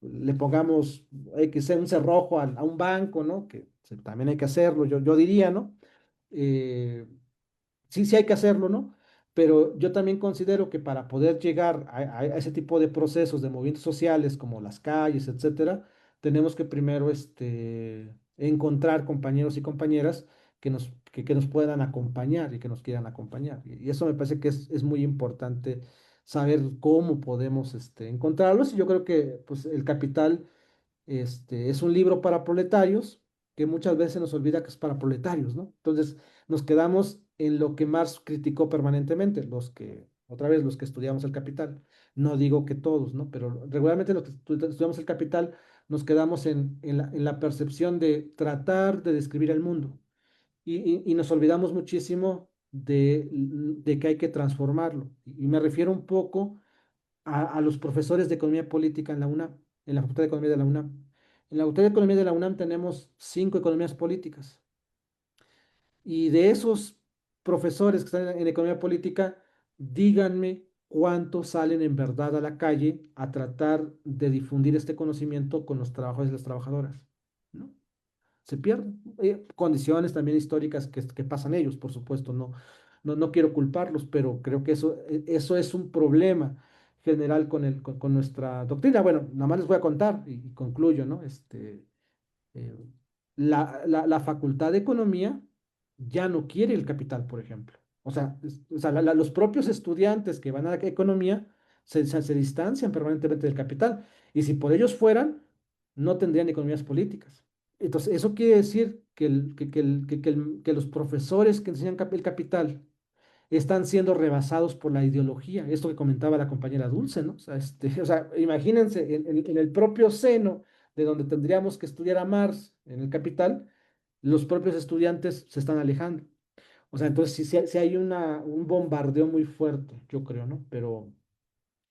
le pongamos que sea un cerrojo a un banco, ¿no? Que también hay que hacerlo, yo diría, ¿no? Eh, sí hay que hacerlo, ¿no? Pero yo también considero que para poder llegar a ese tipo de procesos de movimientos sociales como las calles, etcétera, tenemos que primero encontrar compañeros y compañeras que nos puedan acompañar y que nos quieran acompañar. Y eso me parece que es muy importante saber cómo podemos encontrarlos. Y yo creo que pues, el Capital es un libro para proletarios que muchas veces nos olvida que es para proletarios, ¿no? Entonces nos quedamos en lo que Marx criticó permanentemente, otra vez, los que estudiamos el Capital. No digo que todos, ¿no? Pero regularmente los que estudiamos el Capital nos quedamos en la percepción de tratar de describir el mundo y nos olvidamos muchísimo de que hay que transformarlo. Y me refiero un poco a los profesores de economía política en la UNAM, en la Facultad de Economía de la UNAM. En la Facultad de Economía de la UNAM tenemos 5 economías políticas. Y de esos profesores que están en economía política, díganme cuántos salen en verdad a la calle a tratar de difundir este conocimiento con los trabajadores y las trabajadoras, ¿no? Se pierden. Condiciones también históricas que pasan ellos, por supuesto, no quiero culparlos, pero creo que eso es un problema general con nuestra doctrina. Bueno, nada más les voy a contar y concluyo, ¿no? Eh, la Facultad de Economía ya no quiere el capital, por ejemplo. O sea, los propios estudiantes que van a la economía se distancian permanentemente del capital. Y si por ellos fueran, no tendrían economías políticas. Entonces, eso quiere decir que los profesores que enseñan el capital están siendo rebasados por la ideología. Esto que comentaba la compañera Dulce, ¿no? O sea, o sea, imagínense, en el propio seno de donde tendríamos que estudiar a Marx, en el Capital, los propios estudiantes se están alejando. O sea, entonces sí hay un bombardeo muy fuerte, yo creo, ¿no? Pero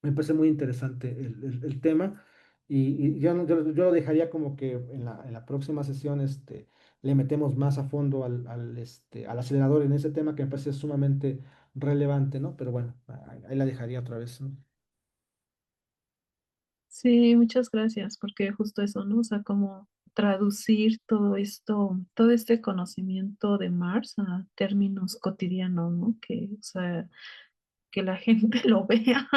me parece muy interesante el tema y yo lo dejaría como que en la próxima sesión le metemos más a fondo al acelerador en ese tema que me parece sumamente relevante, ¿no? Pero bueno, ahí la dejaría otra vez, ¿no? Sí, muchas gracias, porque justo eso, ¿no? O sea, como traducir todo esto, todo este conocimiento de Marx a términos cotidianos, ¿no? Que, o sea, que la gente lo vea.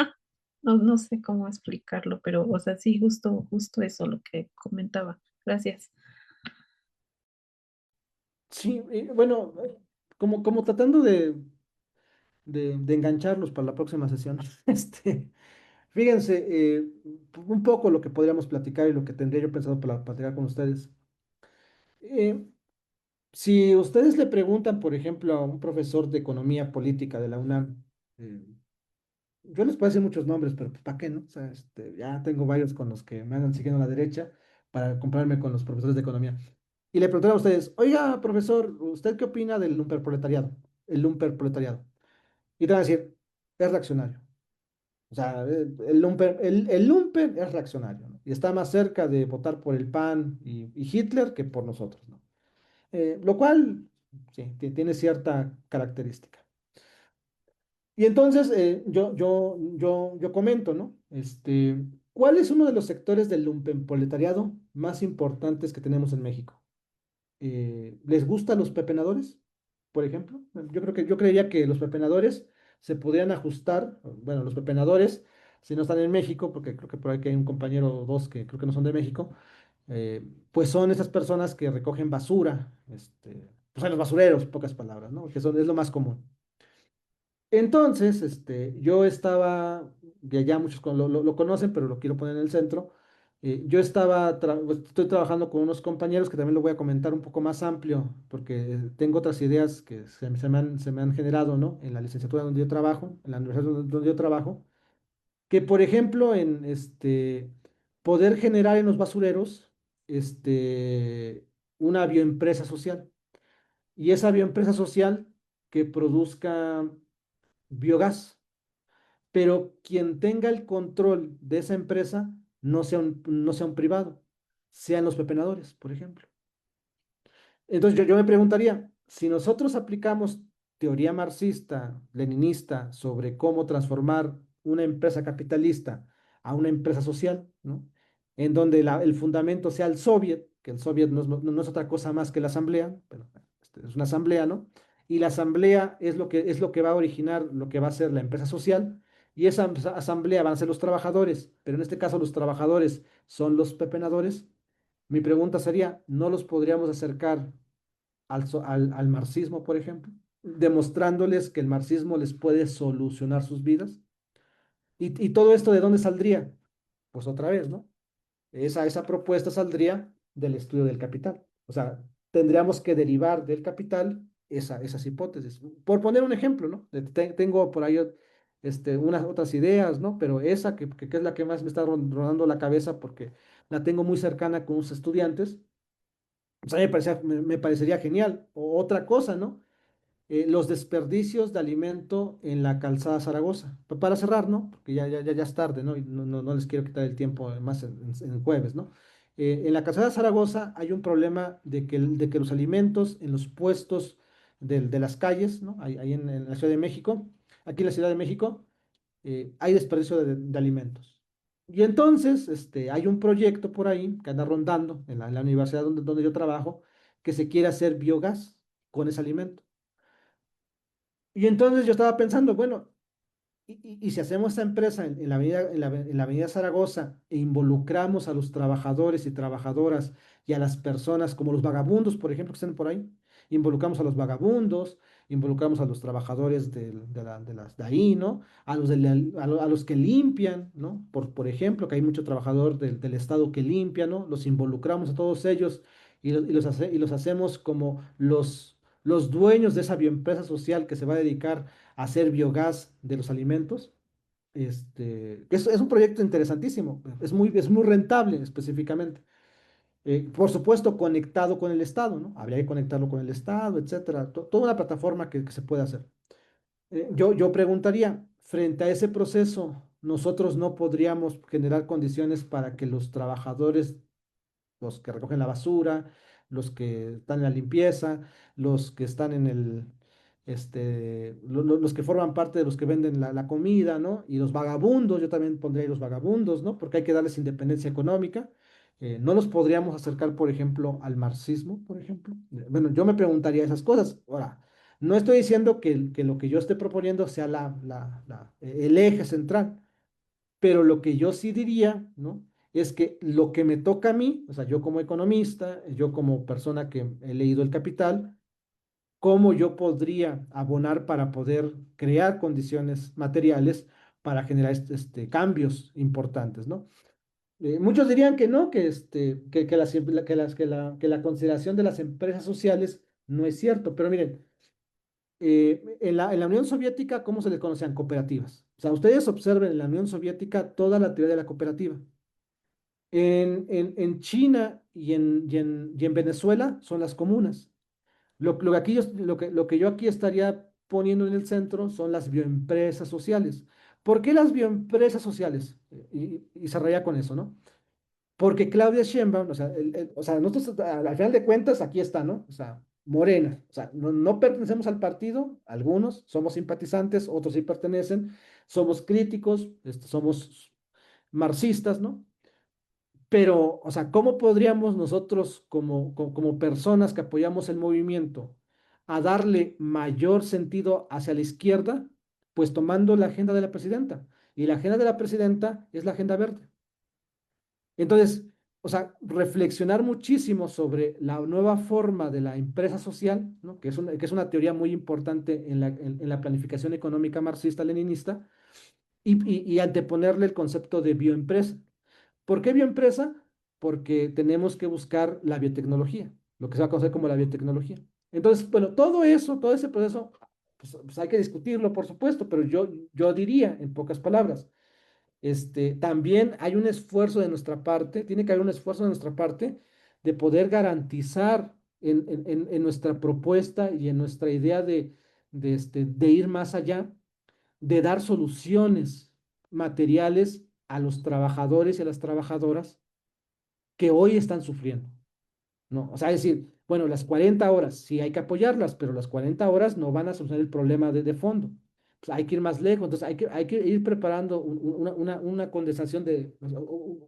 No, no sé cómo explicarlo, pero, o sea, sí, justo eso lo que comentaba. Gracias. Sí, bueno, como tratando de engancharlos para la próxima sesión, fíjense, un poco lo que podríamos platicar y lo que tendría yo pensado para platicar con ustedes. Eh, Si ustedes le preguntan, por ejemplo, a un profesor de economía política de la UNAM, yo les puedo decir muchos nombres, pero pues, ¿para qué no? O sea, ya tengo varios con los que me andan siguiendo a la derecha para compararme con los profesores de economía. Y le preguntan a ustedes, oiga, profesor, ¿usted qué opina del lumperproletariado? El lumperproletariado. Y te van a decir, es reaccionario. O sea, el lumpen es reaccionario, ¿no? Y está más cerca de votar por el PAN y Hitler que por nosotros, ¿no? Lo cual, sí, tiene cierta característica. Y entonces yo comento, ¿no? ¿Cuál es uno de los sectores del lumpenproletariado más importantes que tenemos en México? ¿Les gustan los pepenadores, por ejemplo? Yo creería que los pepenadores se podrían ajustar, bueno, los pepenadores, si no están en México, porque creo que por ahí que hay un compañero o dos que creo que no son de México, pues son esas personas que recogen basura, pues son los basureros, pocas palabras, ¿no? Es lo más común. Entonces, yo estaba, de allá muchos lo conocen, pero lo quiero poner en el centro. Yo pues, estoy trabajando con unos compañeros que también lo voy a comentar un poco más amplio, porque tengo otras ideas que se me han generado, ¿no? En la licenciatura donde yo trabajo, en la universidad donde yo trabajo, que por ejemplo, poder generar en los basureros, una bioempresa social. Y esa bioempresa social que produzca biogás, pero quien tenga el control de esa empresa no sea un privado, sean los pepenadores, por ejemplo. Entonces yo me preguntaría, si nosotros aplicamos teoría marxista, leninista, sobre cómo transformar una empresa capitalista a una empresa social, ¿no? En donde el fundamento sea el soviet, que el soviet no es otra cosa más que la asamblea, pero es una asamblea, ¿no? Y la asamblea es lo que va a originar lo que va a ser la empresa social, y esa asamblea van a ser los trabajadores, pero en este caso los trabajadores son los pepenadores. Mi pregunta sería, ¿no los podríamos acercar al marxismo, por ejemplo, demostrándoles que el marxismo les puede solucionar sus vidas? Y todo esto de dónde saldría? Pues otra vez, ¿no? Esa propuesta saldría del estudio del capital. O sea, tendríamos que derivar del capital esas hipótesis. Por poner un ejemplo, ¿no? Tengo por ahí unas otras ideas, ¿no? Pero esa que es la que más me está rondando la cabeza porque la tengo muy cercana con unos estudiantes, o sea, me parecería genial. O otra cosa, ¿no? Los desperdicios de alimento en la calzada Zaragoza. Para cerrar, ¿no? Porque ya es tarde, ¿no? Y no les quiero quitar el tiempo más en jueves, ¿no? En la calzada Zaragoza hay un problema de que los alimentos en los puestos de las calles, ¿no? Ahí en la Ciudad de México, aquí en la Ciudad de México, hay desperdicio de alimentos. Y entonces, hay un proyecto por ahí que anda rondando en la universidad donde yo trabajo, que se quiere hacer biogás con ese alimento. Y entonces yo estaba pensando, bueno, y si hacemos esta empresa en la avenida, en la avenida Zaragoza e involucramos a los trabajadores y trabajadoras y a las personas como los vagabundos, por ejemplo, que están por ahí, involucramos a los vagabundos, involucramos a los trabajadores de ahí, ¿no? A los que limpian, ¿no? Por ejemplo, que hay mucho trabajador del Estado que limpia, ¿no? Los involucramos a todos ellos y los hacemos como los dueños de esa bioempresa social que se va a dedicar hacer biogás de los alimentos. Es un proyecto interesantísimo, es muy rentable específicamente. Por supuesto, conectado con el Estado, ¿no? Habría que conectarlo con el Estado, etcétera. Toda una plataforma que se puede hacer. Yo preguntaría, frente a ese proceso, nosotros no podríamos generar condiciones para que los trabajadores, los que recogen la basura, los que están en la limpieza, los que están en los que forman parte de los que venden la comida, ¿no? Y los vagabundos, yo también pondría ahí los vagabundos, ¿no? Porque hay que darles independencia económica. No los podríamos acercar, por ejemplo, al marxismo, por ejemplo. Bueno, yo me preguntaría esas cosas. Ahora, no estoy diciendo que lo que yo esté proponiendo sea el eje central, pero lo que yo sí diría, ¿no? Es que lo que me toca a mí, o sea, yo como economista, yo como persona que he leído El Capital, cómo yo podría abonar para poder crear condiciones materiales para generar cambios importantes, ¿no? Muchos dirían que no, que la consideración de las empresas sociales no es cierto, pero miren, en la Unión Soviética, ¿cómo se les conocían? Cooperativas. O sea, ustedes observen en la Unión Soviética toda la teoría de la cooperativa. En China y en Venezuela son las comunas. Lo que yo aquí estaría poniendo en el centro son las bioempresas sociales. ¿Por qué las bioempresas sociales? Y cerraría con eso, ¿no? Porque Claudia Sheinbaum, o sea, nosotros al final de cuentas aquí está, ¿no? O sea, Morena, o sea, no pertenecemos al partido, algunos somos simpatizantes, otros sí pertenecen, somos críticos, somos marxistas, ¿no? Pero, o sea, ¿cómo podríamos nosotros como personas que apoyamos el movimiento a darle mayor sentido hacia la izquierda? Pues tomando la agenda de la presidenta. Y la agenda de la presidenta es la agenda verde. Entonces, o sea, reflexionar muchísimo sobre la nueva forma de la empresa social, ¿no? Que es una teoría muy importante en la planificación económica marxista-leninista, y anteponerle el concepto de bioempresa. ¿Por qué bioempresa? Porque tenemos que buscar la biotecnología, lo que se va a conocer como la biotecnología. Entonces, bueno, todo eso, todo ese proceso, pues hay que discutirlo, por supuesto, pero yo diría, en pocas palabras, también hay un esfuerzo de nuestra parte, tiene que haber un esfuerzo de nuestra parte de poder garantizar en nuestra propuesta y en nuestra idea de ir más allá, de dar soluciones materiales a los trabajadores y a las trabajadoras que hoy están sufriendo, ¿no? O sea, decir, bueno, las 40 horas sí hay que apoyarlas, pero las 40 horas no van a solucionar el problema de fondo. Pues hay que ir más lejos, entonces hay que ir preparando una condensación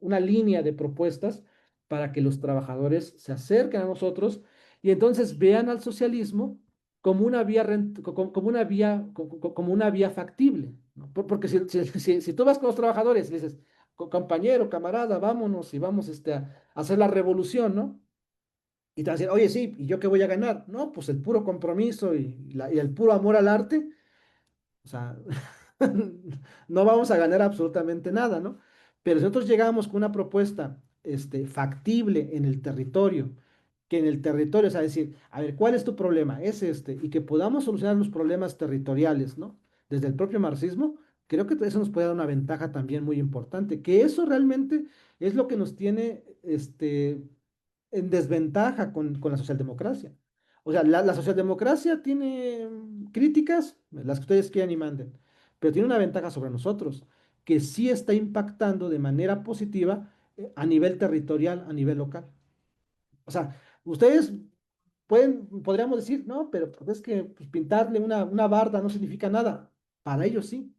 una línea de propuestas para que los trabajadores se acerquen a nosotros y entonces vean al socialismo como una vía, como una vía factible, ¿no? Porque si tú vas con los trabajadores y dices, compañero, camarada, vámonos y vamos a hacer la revolución, ¿no? Y te van a decir, oye, sí, ¿y yo qué voy a ganar? No, pues el puro compromiso y el puro amor al arte. O sea, no vamos a ganar absolutamente nada, ¿no? Pero si nosotros llegamos con una propuesta factible en el territorio, que en el territorio, o sea, decir, a ver, ¿cuál es tu problema? Es y que podamos solucionar los problemas territoriales, ¿no? Desde el propio marxismo, creo que eso nos puede dar una ventaja también muy importante, que eso realmente es lo que nos tiene en desventaja con la socialdemocracia. O sea, la socialdemocracia tiene críticas, las que ustedes quieran y manden, pero tiene una ventaja sobre nosotros, que sí está impactando de manera positiva a nivel territorial, a nivel local. O sea, ustedes podríamos decir, no, pero pues es que pues, pintarle una barda no significa nada. Para ellos sí.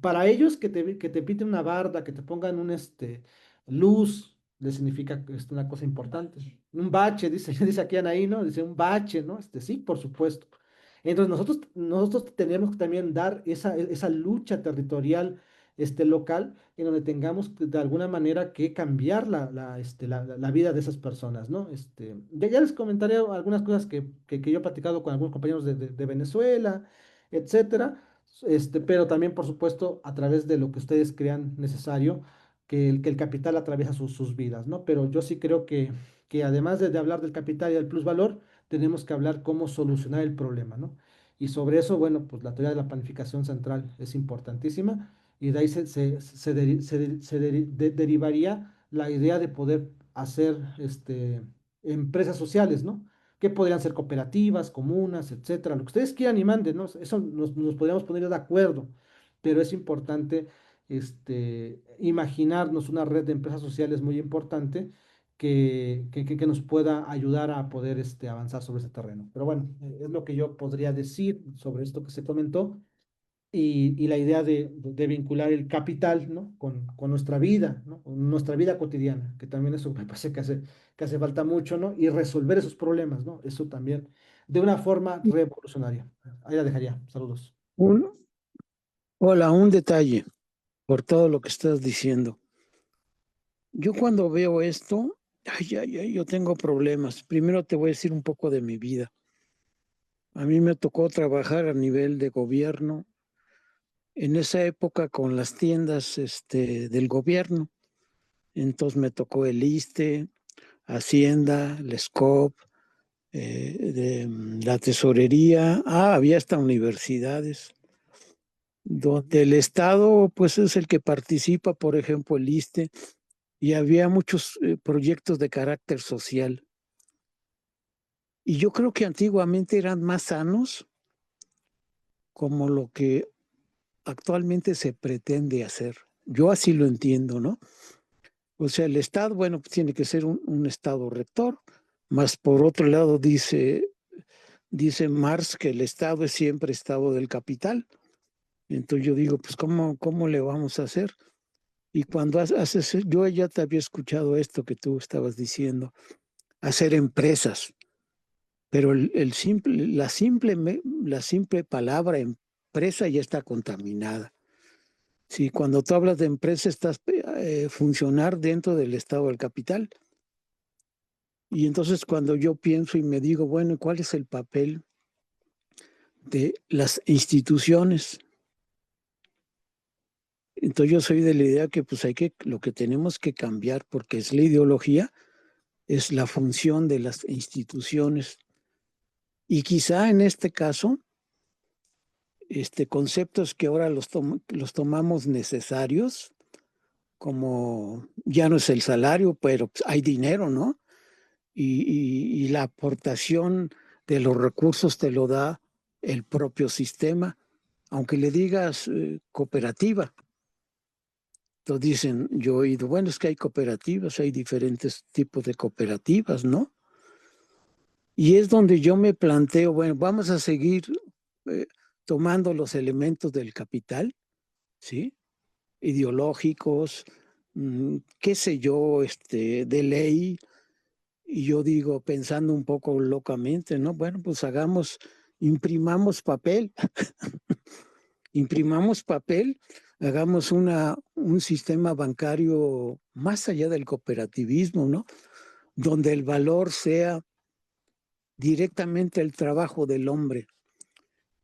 Para ellos que te pinten una barda, que te pongan luz, les significa que es una cosa importante. Un bache, dice aquí Anaí, ¿no? Dice un bache, ¿no? Sí, por supuesto. Entonces nosotros tenemos que también dar esa lucha territorial local en donde tengamos de alguna manera que cambiar la vida de esas personas, ¿no? Ya les comentaré algunas cosas que yo he platicado con algunos compañeros de Venezuela, etcétera, pero también, por supuesto, a través de lo que ustedes crean necesario, que el capital atraviesa sus vidas, ¿no? Pero yo sí creo que además de hablar del capital y del plusvalor, tenemos que hablar cómo solucionar el problema, ¿no? Y sobre eso, bueno, pues la teoría de la planificación central es importantísima y de ahí derivaría la idea de poder hacer empresas sociales, ¿no? Que podrían ser cooperativas, comunas, etcétera, lo que ustedes quieran y manden, ¿no? Eso nos podríamos poner de acuerdo, pero es importante imaginarnos una red de empresas sociales muy importante que nos pueda ayudar a poder avanzar sobre ese terreno. Pero bueno, es lo que yo podría decir sobre esto que se comentó y la idea de vincular el capital, ¿no? con nuestra vida, ¿no? Con nuestra vida cotidiana, que también eso me parece que hace falta mucho, ¿no? Y resolver esos problemas, ¿no? Eso también, de una forma revolucionaria. Ahí la dejaría. Saludos. Hola, un detalle por todo lo que estás diciendo. Yo cuando veo esto, yo tengo problemas. Primero te voy a decir un poco de mi vida. A mí me tocó trabajar a nivel de gobierno en esa época con las tiendas del gobierno. Entonces me tocó el ISSSTE, Hacienda, el SCOP, la tesorería. Había hasta universidades, donde el Estado pues es el que participa, por ejemplo, el ISSSTE, y había muchos proyectos de carácter social. Y yo creo que antiguamente eran más sanos, como lo que actualmente se pretende hacer. Yo así lo entiendo, ¿no? O sea, el Estado, bueno, pues tiene que ser un Estado rector, más por otro lado dice Marx que el Estado es siempre Estado del capital. Entonces yo digo, pues ¿cómo le vamos a hacer? Y cuando haces, yo ya te había escuchado esto que tú estabas diciendo, hacer empresas, pero la simple palabra empresa ya está contaminada. Sí, cuando tú hablas de empresa estás funcionar dentro del estado del capital. Y entonces cuando yo pienso y me digo, bueno, ¿cuál es el papel de las instituciones? Entonces yo soy de la idea que pues lo que tenemos que cambiar, porque es la ideología, es la función de las instituciones. Y quizá en este caso, conceptos que ahora los tomamos necesarios, como ya no es el salario, pero pues, hay dinero, ¿no? Y la aportación de los recursos te lo da el propio sistema, aunque le digas cooperativa. Entonces dicen, yo he oído, bueno, es que hay cooperativas, hay diferentes tipos de cooperativas, ¿no? Y es donde yo me planteo, bueno, vamos a seguir tomando los elementos del capital, ¿sí? Ideológicos, qué sé yo, de ley. Y yo digo, pensando un poco locamente, ¿no? Bueno, pues imprimamos papel, hagamos un sistema bancario más allá del cooperativismo, ¿no? Donde el valor sea directamente el trabajo del hombre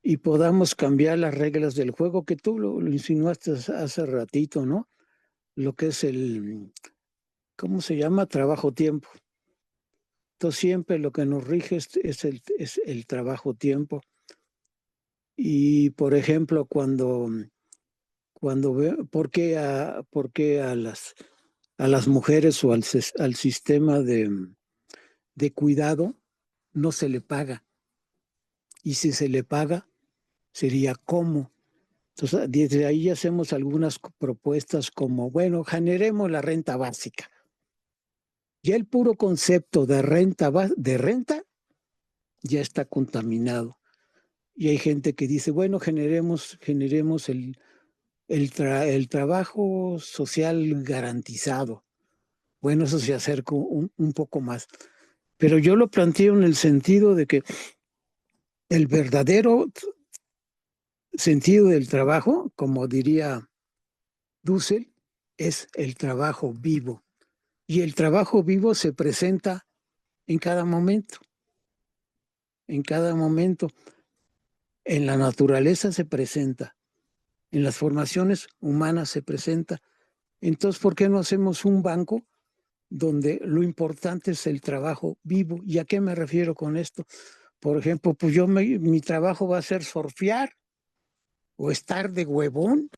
y podamos cambiar las reglas del juego, que tú lo insinuaste hace ratito, ¿no? Lo que es ¿cómo se llama? Trabajo-tiempo. Entonces siempre lo que nos rige es el trabajo-tiempo. Y por ejemplo, ¿por qué a las mujeres o al sistema de cuidado no se le paga? Y si se le paga, sería cómo. Entonces, desde ahí hacemos algunas propuestas como, bueno, generemos la renta básica. Ya el puro concepto de renta ya está contaminado. Y hay gente que dice, bueno, generemos el trabajo social garantizado. Bueno, eso se acerca un poco más. Pero yo lo planteo en el sentido de que el verdadero sentido del trabajo, como diría Dussel, es el trabajo vivo. Y el trabajo vivo se presenta en cada momento. En cada momento. En la naturaleza se presenta. En las formaciones humanas se presenta. Entonces, ¿por qué no hacemos un banco donde lo importante es el trabajo vivo? ¿Y a qué me refiero con esto? Por ejemplo, pues mi trabajo va a ser surfear o estar de huevón,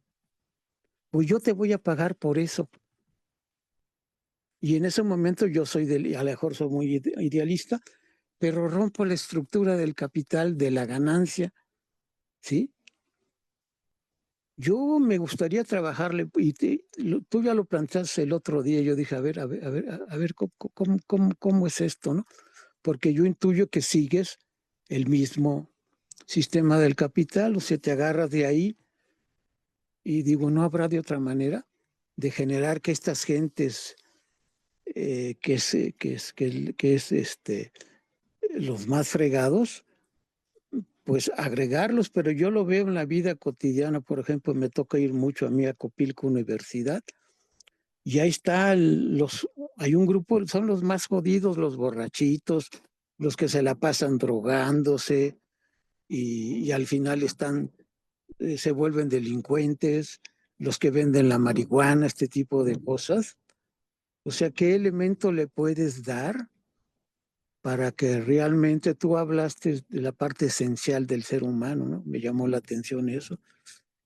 pues yo te voy a pagar por eso. Y en ese momento yo a lo mejor soy muy idealista, pero rompo la estructura del capital, de la ganancia, ¿sí? Yo me gustaría trabajarle, y tú ya lo planteaste el otro día, yo dije, a ver, ¿cómo es esto, no? Porque yo intuyo que sigues el mismo sistema del capital, o sea, te agarras de ahí y digo, ¿no habrá de otra manera de generar que estas gentes los más fregados, pues agregarlos? Pero yo lo veo en la vida cotidiana. Por ejemplo, me toca ir mucho a mí a Copilco Universidad y ahí está hay un grupo, son los más jodidos, los borrachitos, los que se la pasan drogándose y al final se vuelven delincuentes, los que venden la marihuana, este tipo de cosas. O sea, ¿qué elemento le puedes dar para que realmente tú hablaste de la parte esencial del ser humano, ¿no? Me llamó la atención eso.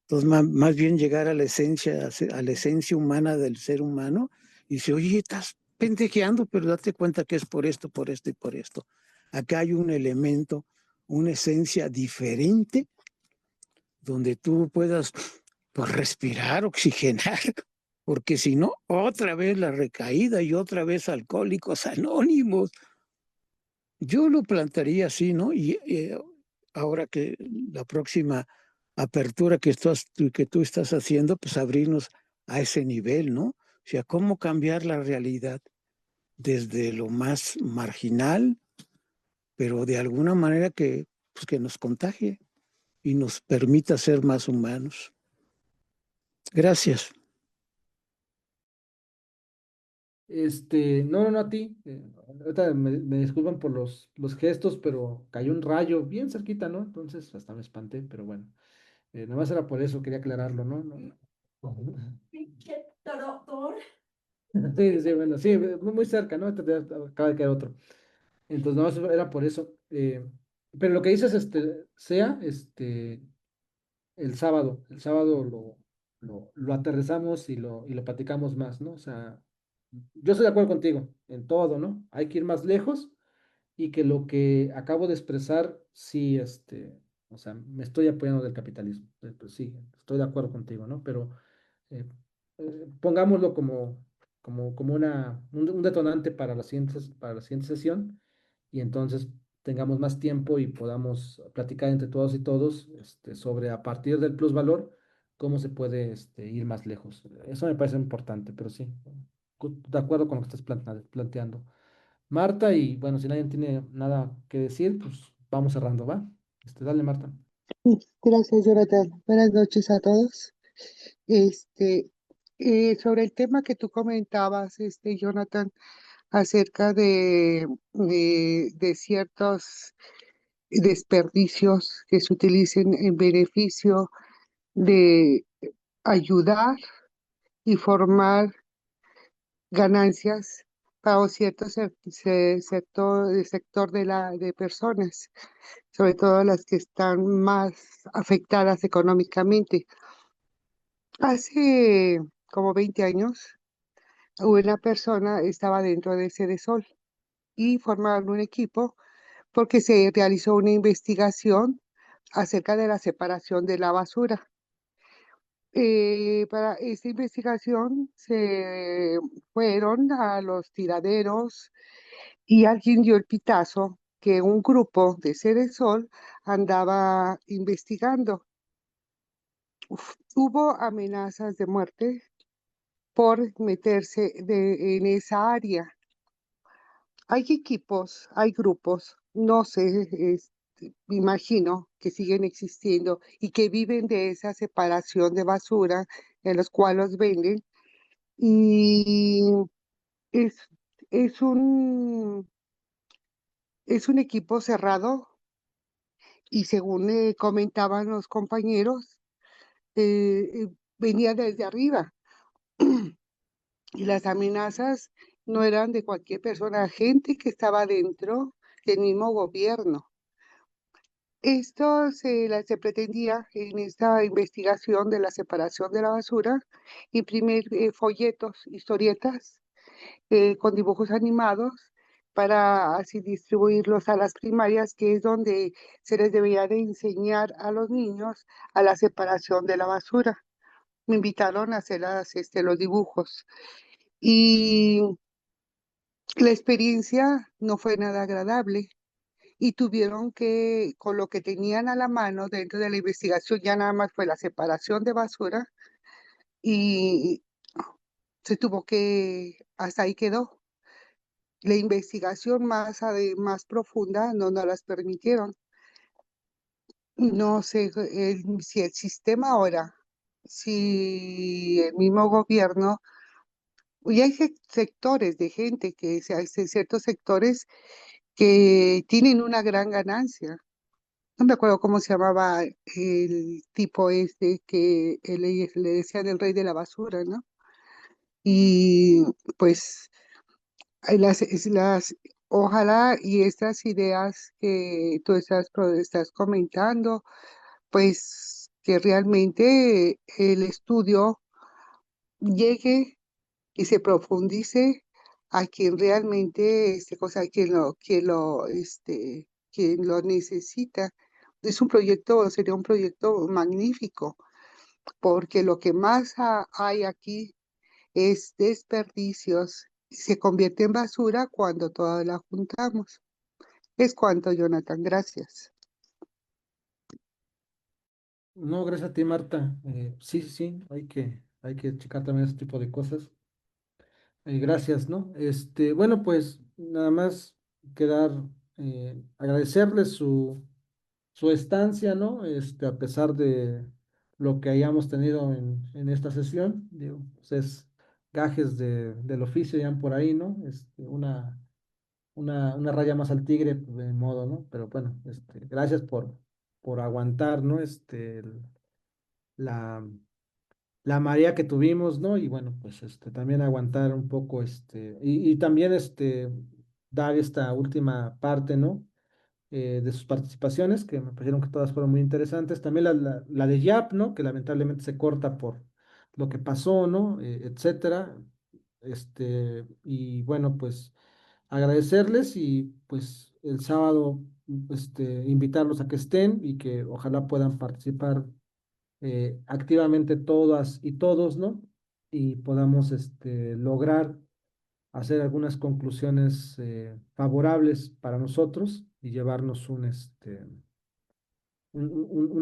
Entonces, más bien llegar a la esencia humana del ser humano y decir, oye, estás pendejeando, pero date cuenta que es por esto y por esto. Acá hay un elemento, una esencia diferente donde tú puedas pues, respirar, oxigenar, porque si no, otra vez la recaída y otra vez Alcohólicos Anónimos. Yo lo plantearía así, ¿no? Y ahora que la próxima apertura que tú estás haciendo, pues abrirnos a ese nivel, ¿no? O sea, cómo cambiar la realidad desde lo más marginal, pero de alguna manera que nos contagie y nos permita ser más humanos. Gracias. No, a ti. Ahorita me disculpan por los gestos, pero cayó un rayo bien cerquita, ¿no? Entonces hasta me espanté, pero bueno. Nada más era por eso, quería aclararlo, ¿no? Pinche doctor. Sí, bueno, sí, muy cerca, ¿no? Acaba de caer otro. Entonces, no, eso era por eso. Pero lo que dices, el sábado lo aterrizamos y lo platicamos más, ¿no? O sea, yo estoy de acuerdo contigo en todo, ¿no? Hay que ir más lejos y que lo que acabo de expresar, sí, o sea, me estoy apoyando del capitalismo. Pues sí, estoy de acuerdo contigo, ¿no? Pero eh, pongámoslo como un detonante para la siguiente sesión y entonces tengamos más tiempo y podamos platicar entre todos y todos sobre a partir del plusvalor cómo se puede ir más lejos. Eso me parece importante, pero sí, de acuerdo con lo que estás planteando. Marta, y bueno, si nadie tiene nada que decir, pues vamos cerrando, ¿va? Dale, Marta. Gracias, Jonathan. Buenas noches a todos. Este, sobre el tema que tú comentabas, Jonathan, acerca de ciertos desperdicios que se utilicen en beneficio de ayudar y formar ganancias para un cierto sector de personas, sobre todo las que están más afectadas económicamente. Hace como 20 años, una persona estaba dentro de Cedesol y formaron un equipo porque se realizó una investigación acerca de la separación de la basura. Para esta investigación se fueron a los tiraderos y alguien dio el pitazo que un grupo de Cedesol andaba investigando. Hubo amenazas de muerte por meterse en esa área. Hay equipos, hay grupos, no sé, me imagino que siguen existiendo y que viven de esa separación de basura en los cuales venden. Y es, es un, es un equipo cerrado y según comentaban los compañeros, venía desde arriba. Y las amenazas no eran de cualquier persona, gente que estaba dentro del mismo gobierno. Esto se pretendía en esta investigación de la separación de la basura, imprimir folletos, historietas con dibujos animados para así distribuirlos a las primarias, que es donde se les debería de enseñar a los niños a la separación de la basura. Me invitaron a hacer los dibujos y la experiencia no fue nada agradable y tuvieron que, con lo que tenían a la mano dentro de la investigación, ya nada más fue la separación de basura y se tuvo que, hasta ahí quedó. La investigación más profunda no nos las permitieron. No sé si el sistema ahora, si el mismo gobierno, y hay sectores de gente hay ciertos sectores que tienen una gran ganancia. No me acuerdo cómo se llamaba el tipo este que le decían el rey de la basura, ¿no? Y pues ojalá y estas ideas que tú estás comentando, pues que realmente el estudio llegue y se profundice a quien realmente, quien lo necesita. Sería un proyecto magnífico, porque lo que más hay aquí es desperdicios. Se convierte en basura cuando toda la juntamos. Es cuanto, Jonathan. Gracias. No, gracias a ti, Marta. Sí, sí, sí, hay que checar también ese tipo de cosas. Gracias, ¿no? Bueno, pues nada más quedar, agradecerles su estancia, ¿no? A pesar de lo que hayamos tenido en esta sesión, digo, pues es gajes del oficio ya por ahí, ¿no? Una raya más al tigre, pues, de modo, ¿no? Pero bueno, gracias por aguantar, ¿no? La, la marea que tuvimos, ¿no? Y bueno, pues también aguantar un poco, y también dar esta última parte, ¿no? De sus participaciones, que me parecieron que todas fueron muy interesantes. También la de Yap, ¿no? Que lamentablemente se corta por lo que pasó, ¿no? Etcétera. Y bueno, pues agradecerles y pues el sábado, invitarlos a que estén y que ojalá puedan participar activamente todas y todos, ¿no? Y podamos lograr hacer algunas conclusiones favorables para nosotros y llevarnos un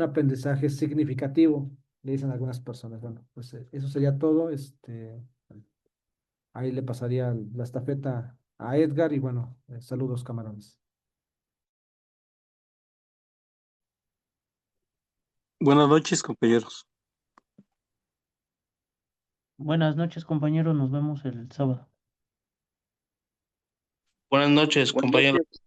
aprendizaje significativo, le dicen algunas personas. Bueno, pues eso sería todo. Ahí le pasaría la estafeta a Edgar y bueno, saludos, camarones. Buenas noches, compañeros. Buenas noches, compañeros. Nos vemos el sábado. Buenas noches, Buenas compañeros. noches.